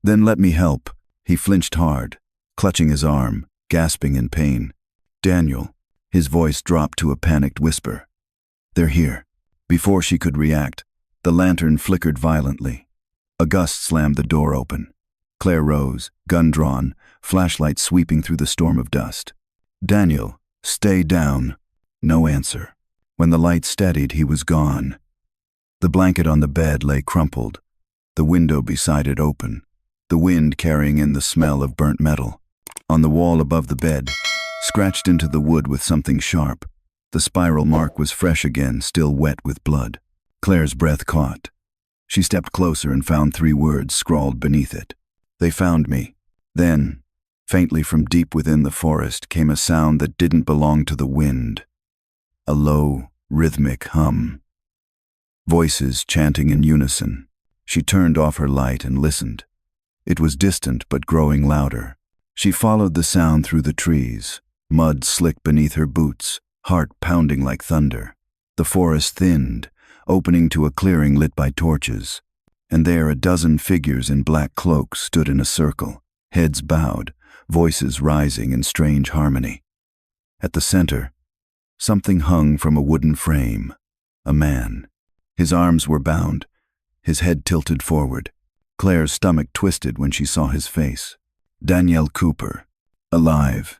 "Then let me help." He flinched hard, clutching his arm, gasping in pain. "Daniel." His voice dropped to a panicked whisper. "They're here." Before she could react, the lantern flickered violently. A gust slammed the door open. Claire rose, gun drawn, flashlight sweeping through the storm of dust. "Daniel, stay down." No answer. When the light steadied, he was gone. The blanket on the bed lay crumpled, the window beside it open, the wind carrying in the smell of burnt metal. On the wall above the bed, scratched into the wood with something sharp, the spiral mark was fresh again, still wet with blood. Claire's breath caught. She stepped closer and found 3 words scrawled beneath it. They found me. Then, faintly from deep within the forest, came a sound that didn't belong to the wind. A low, rhythmic hum. Voices chanting in unison. She turned off her light and listened. It was distant but growing louder. She followed the sound through the trees, mud slick beneath her boots, heart pounding like thunder. The forest thinned, opening to a clearing lit by torches. And there a dozen figures in black cloaks stood in a circle, heads bowed, voices rising in strange harmony. At the center, something hung from a wooden frame. A man. His arms were bound, his head tilted forward. Claire's stomach twisted when she saw his face. Daniel Cooper. Alive.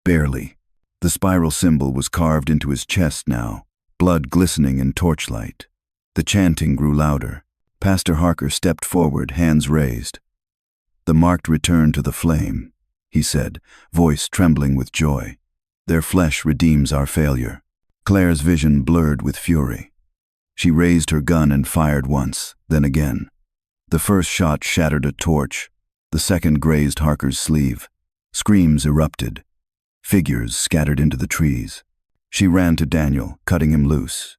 Barely. The spiral symbol was carved into his chest now, blood glistening in torchlight. The chanting grew louder. Pastor Harker stepped forward, hands raised. "The marked return to the flame," he said, voice trembling with joy. "Their flesh redeems our failure." Claire's vision blurred with fury. She raised her gun and fired once, then again. The first shot shattered a torch. The second grazed Harker's sleeve. Screams erupted. Figures scattered into the trees. She ran to Daniel, cutting him loose.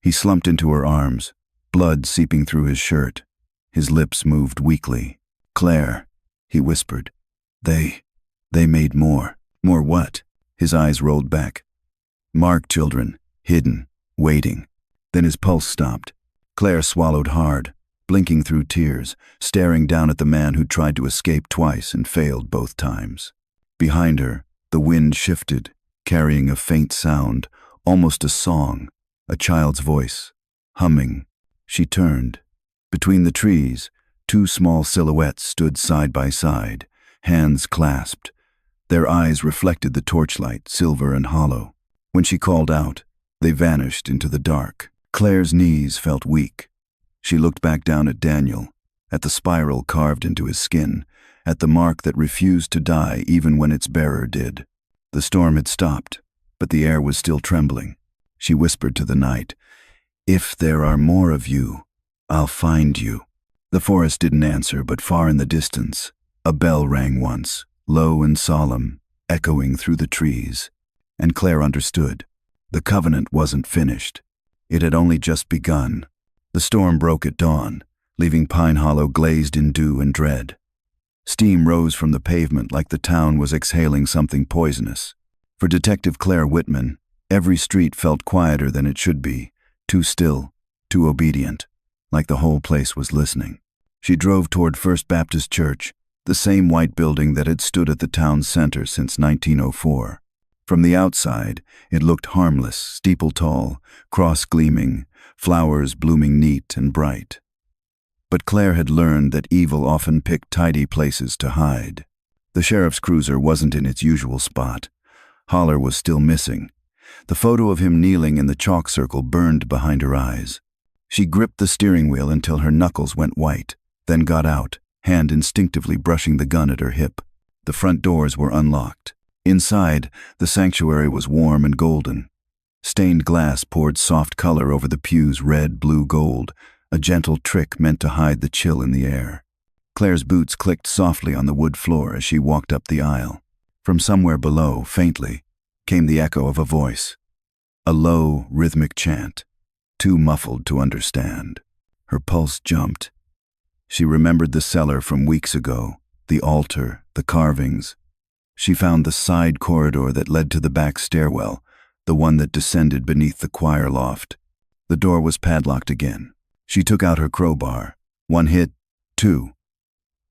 He slumped into her arms, blood seeping through his shirt. His lips moved weakly. "Claire," he whispered. They made more." "More what?" His eyes rolled back. "Marked children, hidden, waiting." Then his pulse stopped. Claire swallowed hard, blinking through tears, staring down at the man who tried to escape twice and failed both times. Behind her, the wind shifted, carrying a faint sound, almost a song, a child's voice, humming. She turned. Between the trees, 2 small silhouettes stood side by side, hands clasped. Their eyes reflected the torchlight, silver and hollow. When she called out, they vanished into the dark. Claire's knees felt weak. She looked back down at Daniel, at the spiral carved into his skin, at the mark that refused to die even when its bearer did. The storm had stopped, but the air was still trembling. She whispered to the night, "If there are more of you, I'll find you." The forest didn't answer, but far in the distance, a bell rang once, low and solemn, echoing through the trees. And Claire understood. The covenant wasn't finished. It had only just begun. The storm broke at dawn, leaving Pine Hollow glazed in dew and dread. Steam rose from the pavement like the town was exhaling something poisonous. For Detective Claire Whitman, every street felt quieter than it should be, too still, too obedient, like the whole place was listening. She drove toward First Baptist Church, the same white building that had stood at the town's center since 1904. From the outside, it looked harmless, steeple-tall, cross-gleaming, flowers blooming neat and bright. But Claire had learned that evil often picked tidy places to hide. The sheriff's cruiser wasn't in its usual spot. Holler was still missing. The photo of him kneeling in the chalk circle burned behind her eyes. She gripped the steering wheel until her knuckles went white, then got out, hand instinctively brushing the gun at her hip. The front doors were unlocked. Inside, the sanctuary was warm and golden. Stained glass poured soft color over the pew's red, blue, gold, a gentle trick meant to hide the chill in the air. Claire's boots clicked softly on the wood floor as she walked up the aisle. From somewhere below, faintly, came the echo of a voice. A low, rhythmic chant, too muffled to understand. Her pulse jumped. She remembered the cellar from weeks ago, the altar, the carvings. She found the side corridor that led to the back stairwell, the one that descended beneath the choir loft. The door was padlocked again. She took out her crowbar. 1 hit, 2.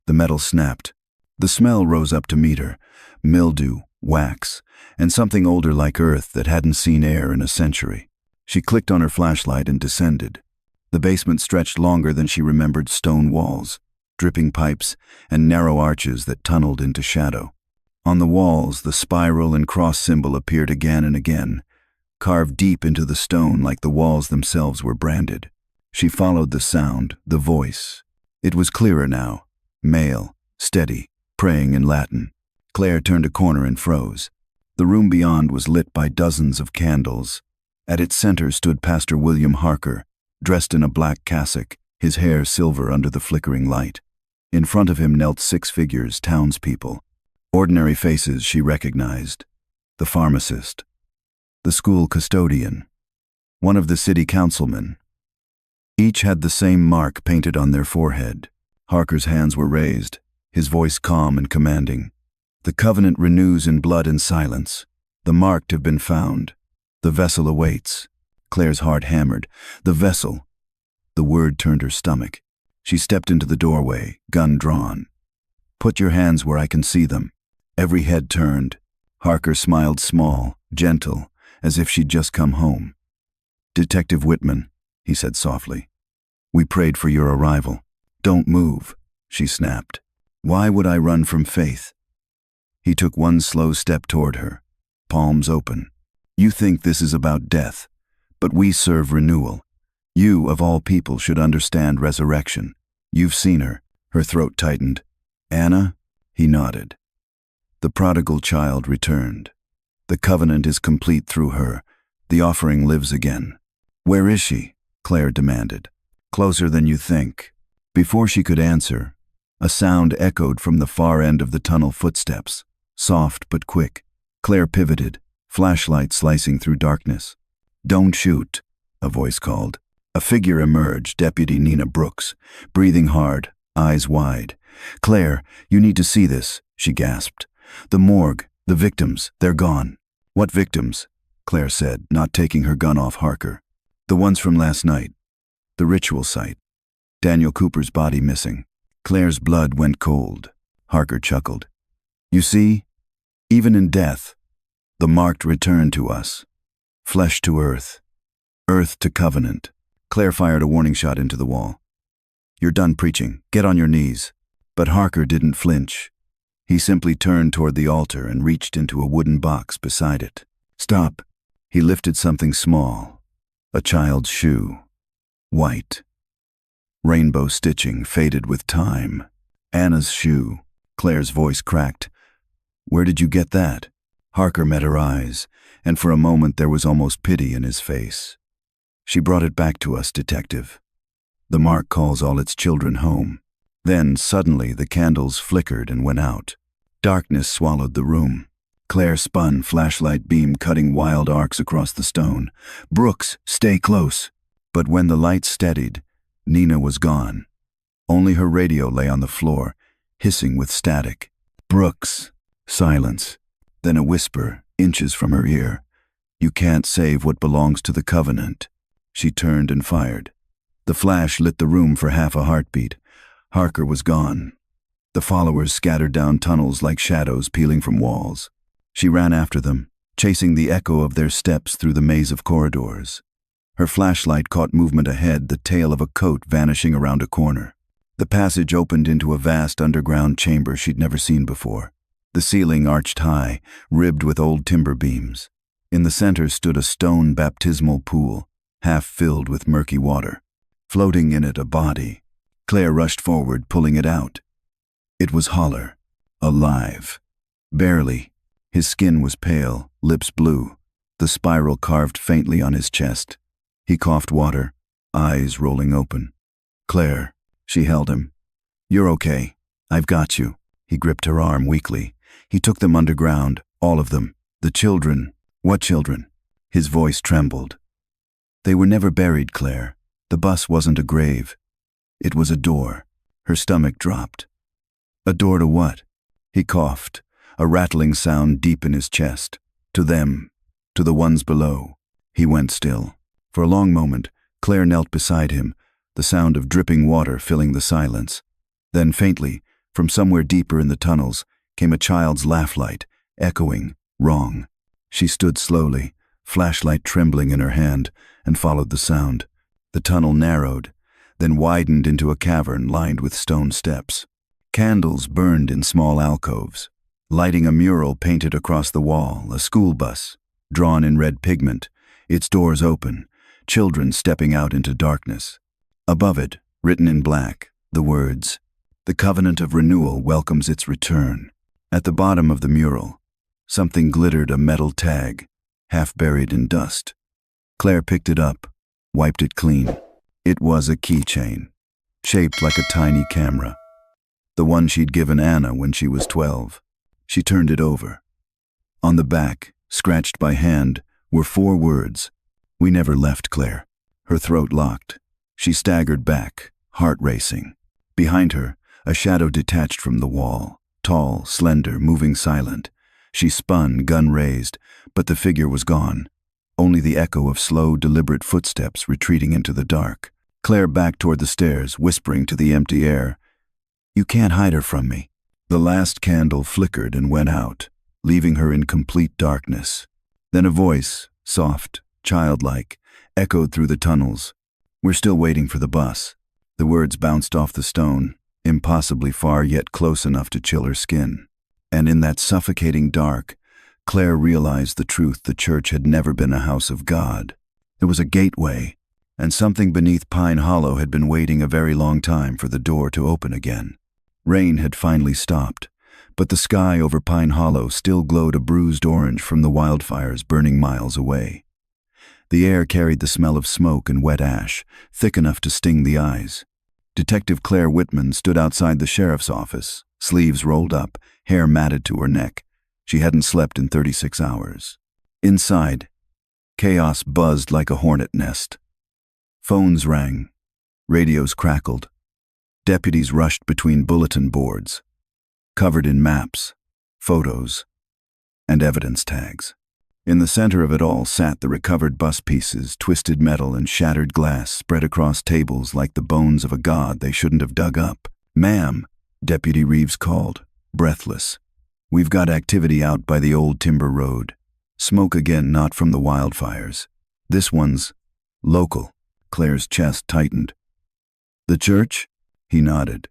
The metal snapped. The smell rose up to meet her. Mildew, wax, and something older like earth that hadn't seen air in a century. She clicked on her flashlight and descended. The basement stretched longer than she remembered, stone walls, dripping pipes, and narrow arches that tunneled into shadow. On the walls, the spiral and cross symbol appeared again and again, carved deep into the stone like the walls themselves were branded. She followed the sound, the voice. It was clearer now, male, steady, praying in Latin. Claire turned a corner and froze. The room beyond was lit by dozens of candles. At its center stood Pastor William Harker, dressed in a black cassock, his hair silver under the flickering light. In front of him knelt 6 figures, townspeople. Ordinary faces she recognized. The pharmacist, the school custodian, one of the city councilmen. Each had the same mark painted on their forehead. Harker's hands were raised, his voice calm and commanding. The covenant renews in blood and silence. The marked have been found. The vessel awaits. Claire's heart hammered. The vessel. The word turned her stomach. She stepped into the doorway, gun drawn. "Put your hands where I can see them." Every head turned. Harker smiled small, gentle, as if she'd just come home. "Detective Whitman," he said softly. "We prayed for your arrival." "Don't move," she snapped. "Why would I run from faith?" He took one slow step toward her, palms open. "You think this is about death, but we serve renewal. You, of all people, should understand resurrection. You've seen her." Her throat tightened. "Anna?" He nodded. "The prodigal child returned. The covenant is complete through her. The offering lives again." "Where is she?" Claire demanded. "Closer than you think." Before she could answer, a sound echoed from the far end of the tunnel. Footsteps, soft but quick. Claire pivoted, flashlight slicing through darkness. "Don't shoot," a voice called. A figure emerged, Deputy Nina Brooks, breathing hard, eyes wide. "Claire, you need to see this," she gasped. "The morgue, the victims, they're gone." "What victims?" Claire said, not taking her gun off Harker. "The ones from last night. The ritual site. Daniel Cooper's body missing." Claire's blood went cold. Harker chuckled. "You see, even in death, the marked return to us. Flesh to earth. Earth to covenant." Claire fired a warning shot into the wall. "You're done preaching. Get on your knees." But Harker didn't flinch. He simply turned toward the altar and reached into a wooden box beside it. "Stop." He lifted something small. A child's shoe. White. Rainbow stitching, faded with time. "Anna's shoe." Claire's voice cracked. "Where did you get that?" Harker met her eyes, and for a moment there was almost pity in his face. "She brought it back to us, Detective. The mark calls all its children home." Then, suddenly, the candles flickered and went out. Darkness swallowed the room. Claire spun, flashlight beam cutting wild arcs across the stone. "Brooks, stay close." But when the light steadied, Nina was gone. Only her radio lay on the floor, hissing with static. "Brooks." Silence. Then a whisper, inches from her ear. "You can't save what belongs to the covenant." She turned and fired. The flash lit the room for half a heartbeat. Harker was gone. The followers scattered down tunnels like shadows peeling from walls. She ran after them, chasing the echo of their steps through the maze of corridors. Her flashlight caught movement ahead, the tail of a coat vanishing around a corner. The passage opened into a vast underground chamber she'd never seen before. The ceiling arched high, ribbed with old timber beams. In the center stood a stone baptismal pool, half filled with murky water. Floating in it, a body. Claire rushed forward, pulling it out. It was Holler, alive. Barely. His skin was pale, lips blue, the spiral carved faintly on his chest. He coughed water, eyes rolling open. "Claire," she held him. "You're okay. I've got you." He gripped her arm weakly. He took them underground, all of them. "The children." "What children?" His voice trembled. "They were never buried, Claire. The bus wasn't a grave. It was a door." Her stomach dropped. "A door to what?" He coughed, a rattling sound deep in his chest. "To them. To the ones below." He went still. For a long moment, Claire knelt beside him, the sound of dripping water filling the silence. Then faintly, from somewhere deeper in the tunnels, came a child's laugh light, echoing, wrong. She stood slowly, flashlight trembling in her hand, and followed the sound. The tunnel narrowed, then widened into a cavern lined with stone steps. Candles burned in small alcoves, lighting a mural painted across the wall, a school bus, drawn in red pigment, its doors open, children stepping out into darkness. Above it, written in black, the words, "The Covenant of Renewal welcomes its return." At the bottom of the mural, something glittered, a metal tag, half buried in dust. Claire picked it up, wiped it clean. It was a keychain, shaped like a tiny camera. The one she'd given Anna when she was 12. She turned it over. On the back, scratched by hand, were 4 words. "We never left, Claire." Her throat locked. She staggered back, heart racing. Behind her, a shadow detached from the wall, tall, slender, moving silent. She spun, gun raised, but the figure was gone. Only the echo of slow, deliberate footsteps retreating into the dark. Claire backed toward the stairs, whispering to the empty air, "You can't hide her from me." The last candle flickered and went out, leaving her in complete darkness. Then a voice, soft, childlike, echoed through the tunnels. "We're still waiting for the bus." The words bounced off the stone, impossibly far yet close enough to chill her skin. And in that suffocating dark, Claire realized the truth: the church had never been a house of God. There was a gateway, and something beneath Pine Hollow had been waiting a very long time for the door to open again. Rain had finally stopped, but the sky over Pine Hollow still glowed a bruised orange from the wildfires burning miles away. The air carried the smell of smoke and wet ash, thick enough to sting the eyes. Detective Claire Whitman stood outside the sheriff's office, sleeves rolled up, hair matted to her neck. She hadn't slept in 36 hours. Inside, chaos buzzed like a hornet nest. Phones rang. Radios crackled. Deputies rushed between bulletin boards, covered in maps, photos, and evidence tags. In the center of it all sat the recovered bus pieces, twisted metal and shattered glass spread across tables like the bones of a god they shouldn't have dug up. "Ma'am," Deputy Reeves called, breathless. "We've got activity out by the old timber road. Smoke again, not from the wildfires. This one's local." Claire's chest tightened. "The church?" He nodded.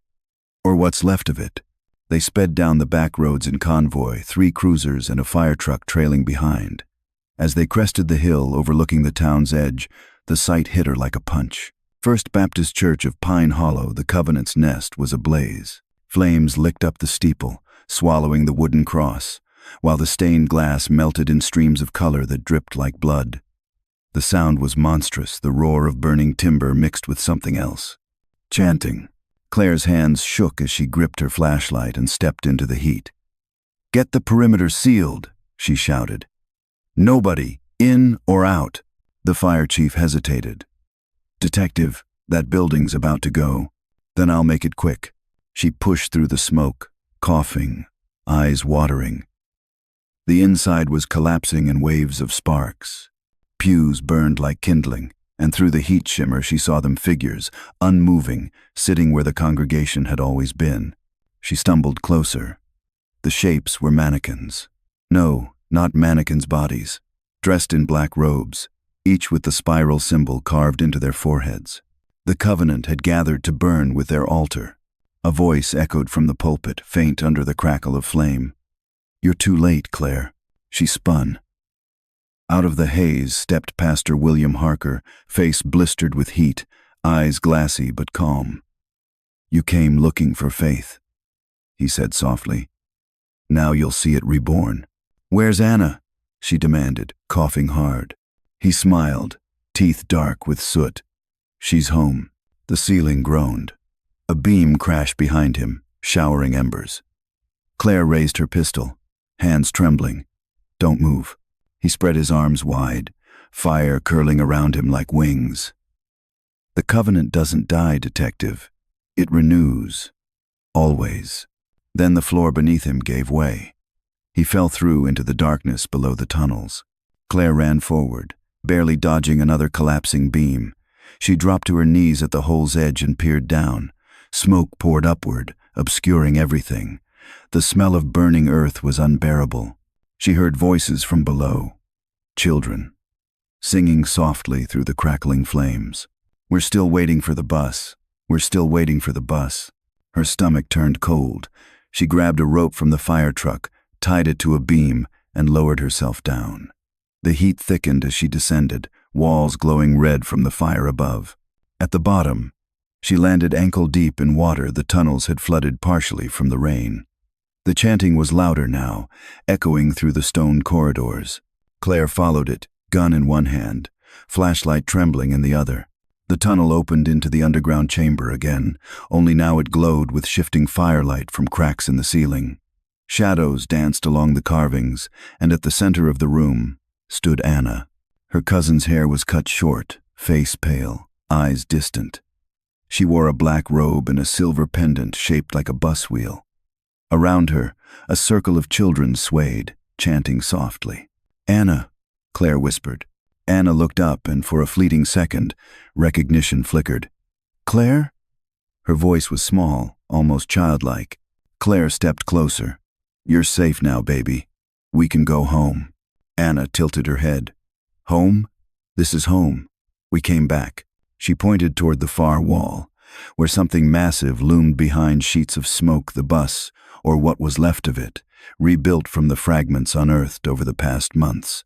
"Or what's left of it." They sped down the back roads in convoy, 3 cruisers and a fire truck trailing behind. As they crested the hill overlooking the town's edge, the sight hit her like a punch. First Baptist Church of Pine Hollow, the Covenant's nest, was ablaze. Flames licked up the steeple, swallowing the wooden cross, while the stained glass melted in streams of color that dripped like blood. The sound was monstrous, the roar of burning timber mixed with something else. Chanting. Claire's hands shook as she gripped her flashlight and stepped into the heat. "Get the perimeter sealed," she shouted. "Nobody, in or out." The fire chief hesitated. "Detective, that building's about to go. Then I'll make it quick." She pushed through the smoke, coughing, eyes watering. The inside was collapsing in waves of sparks. Pews burned like kindling, and through the heat shimmer she saw them, figures, unmoving, sitting where the congregation had always been. She stumbled closer. The shapes were mannequins. No, not mannequins' bodies. Dressed in black robes, each with the spiral symbol carved into their foreheads. The Covenant had gathered to burn with their altar. A voice echoed from the pulpit, faint under the crackle of flame. "You're too late, Claire." She spun. Out of the haze stepped Pastor William Harker, face blistered with heat, eyes glassy but calm. "You came looking for faith," he said softly. "Now you'll see it reborn." "Where's Anna?" she demanded, coughing hard. He smiled, teeth dark with soot. "She's home." The ceiling groaned. A beam crashed behind him, showering embers. Claire raised her pistol, hands trembling. "Don't move." He spread his arms wide, fire curling around him like wings. "The Covenant doesn't die, Detective. It renews. Always." Then the floor beneath him gave way. He fell through into the darkness below the tunnels. Claire ran forward, barely dodging another collapsing beam. She dropped to her knees at the hole's edge and peered down. Smoke poured upward, obscuring everything. The smell of burning earth was unbearable. She heard voices from below. Children, singing softly through the crackling flames. "We're still waiting for the bus. We're still waiting for the bus." Her stomach turned cold. She grabbed a rope from the fire truck, tied it to a beam, and lowered herself down. The heat thickened as she descended, walls glowing red from the fire above. At the bottom, she landed ankle-deep in water the tunnels had flooded partially from the rain. The chanting was louder now, echoing through the stone corridors. Claire followed it, gun in one hand, flashlight trembling in the other. The tunnel opened into the underground chamber again, only now it glowed with shifting firelight from cracks in the ceiling. Shadows danced along the carvings, and at the center of the room stood Anna. Her cousin's hair was cut short, face pale, eyes distant. She wore a black robe and a silver pendant shaped like a bus wheel. Around her, a circle of children swayed, chanting softly. "Anna," Claire whispered. Anna looked up, and for a fleeting second, recognition flickered. "Claire?" Her voice was small, almost childlike. Claire stepped closer. "You're safe now, baby. We can go home." Anna tilted her head. "Home? This is home. We came back." She pointed toward the far wall, where something massive loomed behind sheets of smoke. The bus, or what was left of it, rebuilt from the fragments unearthed over the past months.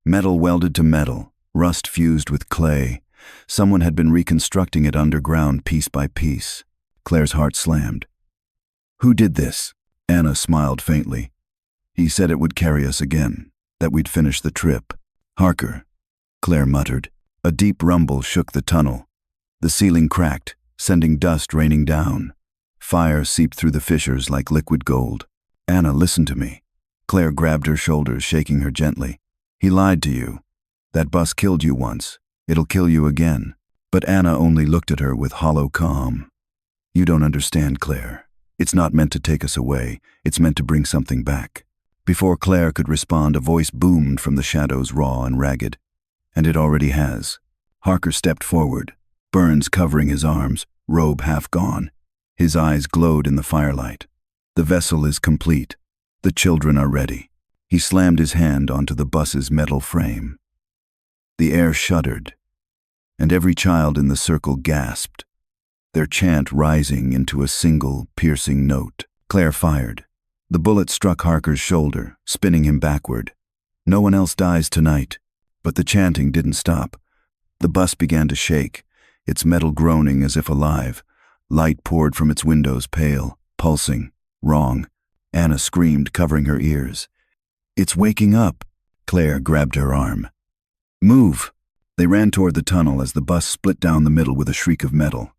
Metal welded to metal, rust fused with clay. Someone had been reconstructing it underground piece by piece. Claire's heart slammed. "Who did this?" Anna smiled faintly. "He said it would carry us again, that we'd finish the trip." "Harker," Claire muttered. A deep rumble shook the tunnel. The ceiling cracked, sending dust raining down. Fire seeped through the fissures like liquid gold. "Anna, listen to me." Claire grabbed her shoulders, shaking her gently. "He lied to you. That bus killed you once. It'll kill you again." But Anna only looked at her with hollow calm. "You don't understand, Claire. It's not meant to take us away. It's meant to bring something back." Before Claire could respond, a voice boomed from the shadows, raw and ragged. "And it already has." Harker stepped forward, burns covering his arms, robe half gone. His eyes glowed in the firelight. "The vessel is complete. The children are ready." He slammed his hand onto the bus's metal frame. The air shuddered, and every child in the circle gasped, their chant rising into a single, piercing note. Claire fired. The bullet struck Harker's shoulder, spinning him backward. "No one else dies tonight." But the chanting didn't stop. The bus began to shake, its metal groaning as if alive. Light poured from its windows, pale, pulsing. "Wrong." Anna screamed, covering her ears. "It's waking up." Claire grabbed her arm. "Move." They ran toward the tunnel as the bus split down the middle with a shriek of metal.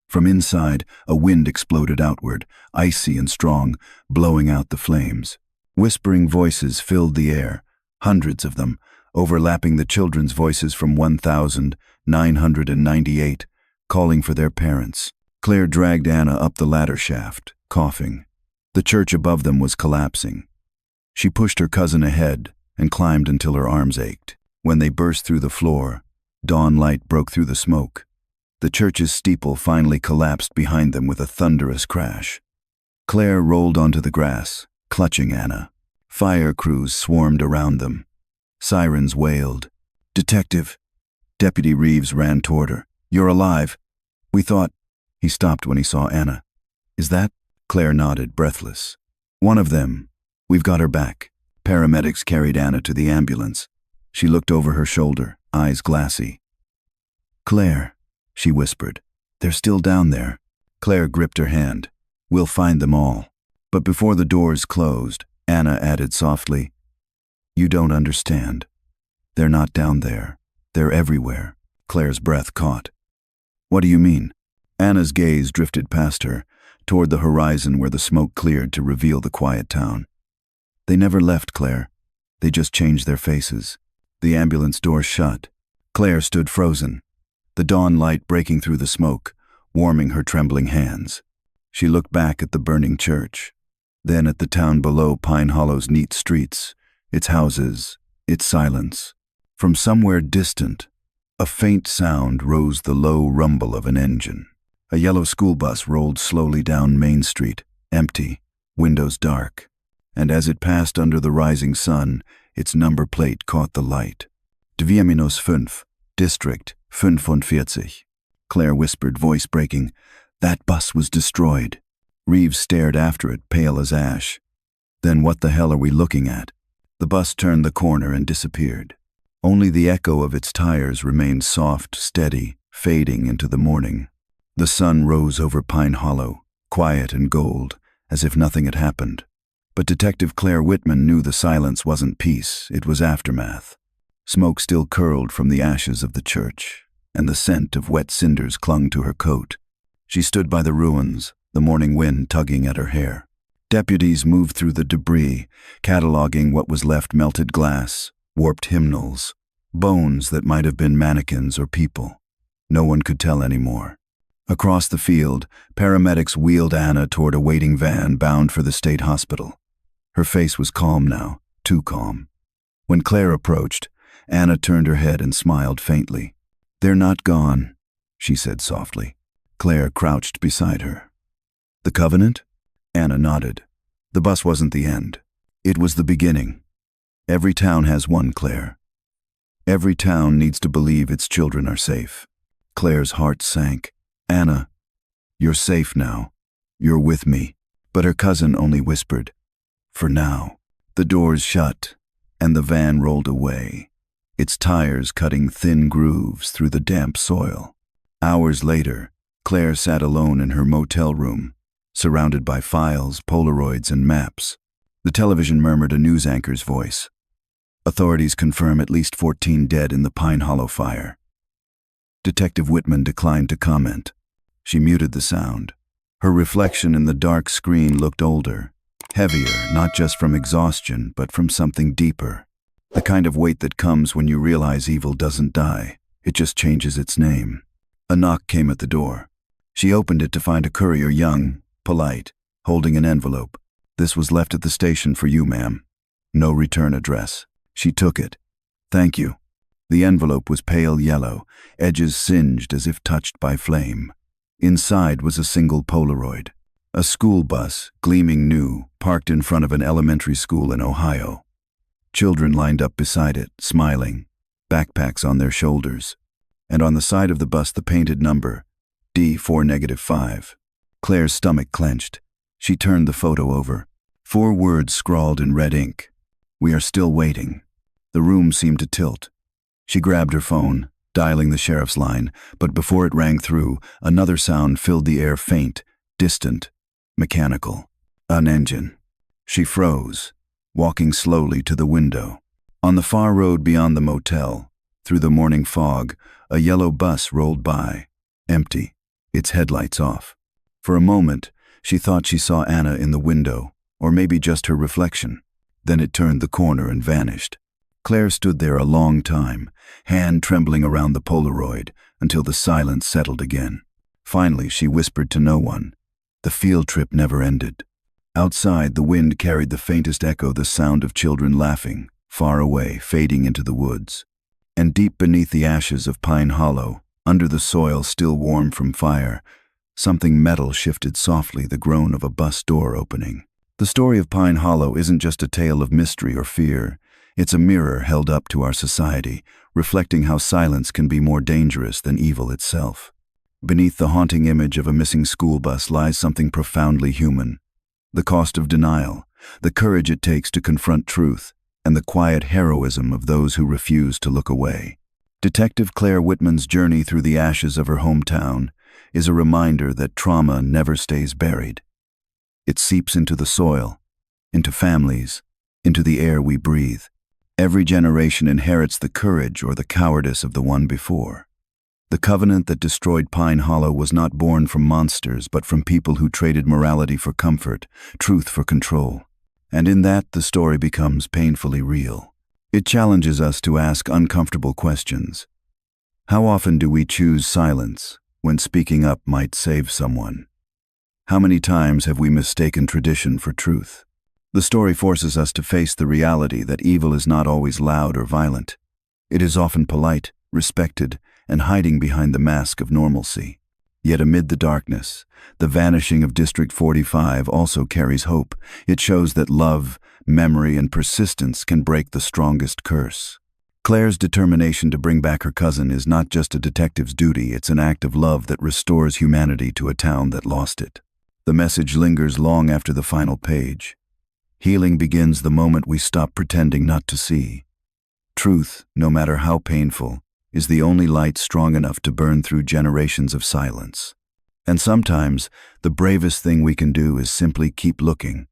From inside, a wind exploded outward, icy and strong, blowing out the flames. Whispering voices filled the air, hundreds of them, overlapping the children's voices from 1998, calling for their parents. Claire dragged Anna up the ladder shaft, coughing. The church above them was collapsing. She pushed her cousin ahead and climbed until her arms ached. When they burst through the floor, dawn light broke through the smoke. The church's steeple finally collapsed behind them with a thunderous crash. Claire rolled onto the grass, clutching Anna. Fire crews swarmed around them. Sirens wailed. "Detective!" Deputy Reeves ran toward her. "You're alive. We thought—" He stopped when he saw Anna. "Is that—" Claire nodded, breathless. "One of them. We've got her back." Paramedics carried Anna to the ambulance. She looked over her shoulder, eyes glassy. "Claire," she whispered. "They're still down there." Claire gripped her hand. "We'll find them all." But before the doors closed, Anna added softly, "You don't understand. They're not down there. They're everywhere." Claire's breath caught. "What do you mean?" Anna's gaze drifted past her, toward the horizon where the smoke cleared to reveal the quiet town. "They never left, Claire. They just changed their faces." The ambulance door shut. Claire stood frozen, the dawn light breaking through the smoke, warming her trembling hands. She looked back at the burning church, then at the town below Pine Hollow's neat streets, its houses, its silence. From somewhere distant, a faint sound rose, the low rumble of an engine. A yellow school bus rolled slowly down Main Street, empty, windows dark, and as it passed under the rising sun, its number plate caught the light. 2-5, District 45. Claire whispered, voice breaking. "That bus was destroyed." Reeves stared after it, pale as ash. "Then what the hell are we looking at?" The bus turned the corner and disappeared. Only the echo of its tires remained soft, steady, fading into the morning. The sun rose over Pine Hollow, quiet and gold, as if nothing had happened. But Detective Claire Whitman knew the silence wasn't peace, it was aftermath. Smoke still curled from the ashes of the church, and the scent of wet cinders clung to her coat. She stood by the ruins, the morning wind tugging at her hair. Deputies moved through the debris, cataloging what was left: melted glass, warped hymnals, bones that might have been mannequins or people. No one could tell anymore. Across the field, paramedics wheeled Anna toward a waiting van bound for the state hospital. Her face was calm now, too calm. When Claire approached, Anna turned her head and smiled faintly. "They're not gone," she said softly. Claire crouched beside her. "The Covenant?" Anna nodded. "The bus wasn't the end. It was the beginning. Every town has one, Claire. Every town needs to believe its children are safe." Claire's heart sank. "Anna, you're safe now. You're with me." But her cousin only whispered, "For now." The doors shut, and the van rolled away, its tires cutting thin grooves through the damp soil. Hours later, Claire sat alone in her motel room, surrounded by files, Polaroids, and maps. The television murmured a news anchor's voice. "Authorities confirm at least 14 dead in the Pine Hollow fire." Detective Whitman declined to comment. She muted the sound. Her reflection in the dark screen looked older, heavier, not just from exhaustion, but from something deeper. The kind of weight that comes when you realize evil doesn't die, it just changes its name. A knock came at the door. She opened it to find a courier, young, polite, holding an envelope. "This was left at the station for you, ma'am. No return address." She took it. "Thank you." The envelope was pale yellow, edges singed as if touched by flame. Inside was a single Polaroid. A school bus, gleaming new, parked in front of an elementary school in Ohio. Children lined up beside it, smiling, backpacks on their shoulders. And on the side of the bus the painted number, D4-5. Claire's stomach clenched. She turned the photo over. 4 words scrawled in red ink. "We are still waiting." The room seemed to tilt. She grabbed her phone, dialing the sheriff's line, but before it rang through, another sound filled the air, faint, distant, mechanical. An engine. She froze, walking slowly to the window. On the far road beyond the motel, through the morning fog, a yellow bus rolled by, empty, its headlights off. For a moment, she thought she saw Anna in the window, or maybe just her reflection. Then it turned the corner and vanished. Claire stood there a long time, hand trembling around the Polaroid, until the silence settled again. Finally, she whispered to no one. The field trip never ended. Outside, the wind carried the faintest echo, the sound of children laughing, far away, fading into the woods. And deep beneath the ashes of Pine Hollow, under the soil still warm from fire, something metal shifted softly, the groan of a bus door opening. The story of Pine Hollow isn't just a tale of mystery or fear. It's a mirror held up to our society, reflecting how silence can be more dangerous than evil itself. Beneath the haunting image of a missing school bus lies something profoundly human. The cost of denial, the courage it takes to confront truth, and the quiet heroism of those who refuse to look away. Detective Claire Whitman's journey through the ashes of her hometown is a reminder that trauma never stays buried. It seeps into the soil, into families, into the air we breathe. Every generation inherits the courage or the cowardice of the one before. The covenant that destroyed Pine Hollow was not born from monsters, but from people who traded morality for comfort, truth for control. And in that, the story becomes painfully real. It challenges us to ask uncomfortable questions. How often do we choose silence when speaking up might save someone? How many times have we mistaken tradition for truth? The story forces us to face the reality that evil is not always loud or violent. It is often polite, respected, and hiding behind the mask of normalcy. Yet amid the darkness, the vanishing of District 45 also carries hope. It shows that love, memory, and persistence can break the strongest curse. Claire's determination to bring back her cousin is not just a detective's duty, it's an act of love that restores humanity to a town that lost it. The message lingers long after the final page. Healing begins the moment we stop pretending not to see. Truth, no matter how painful, is the only light strong enough to burn through generations of silence. And sometimes, the bravest thing we can do is simply keep looking,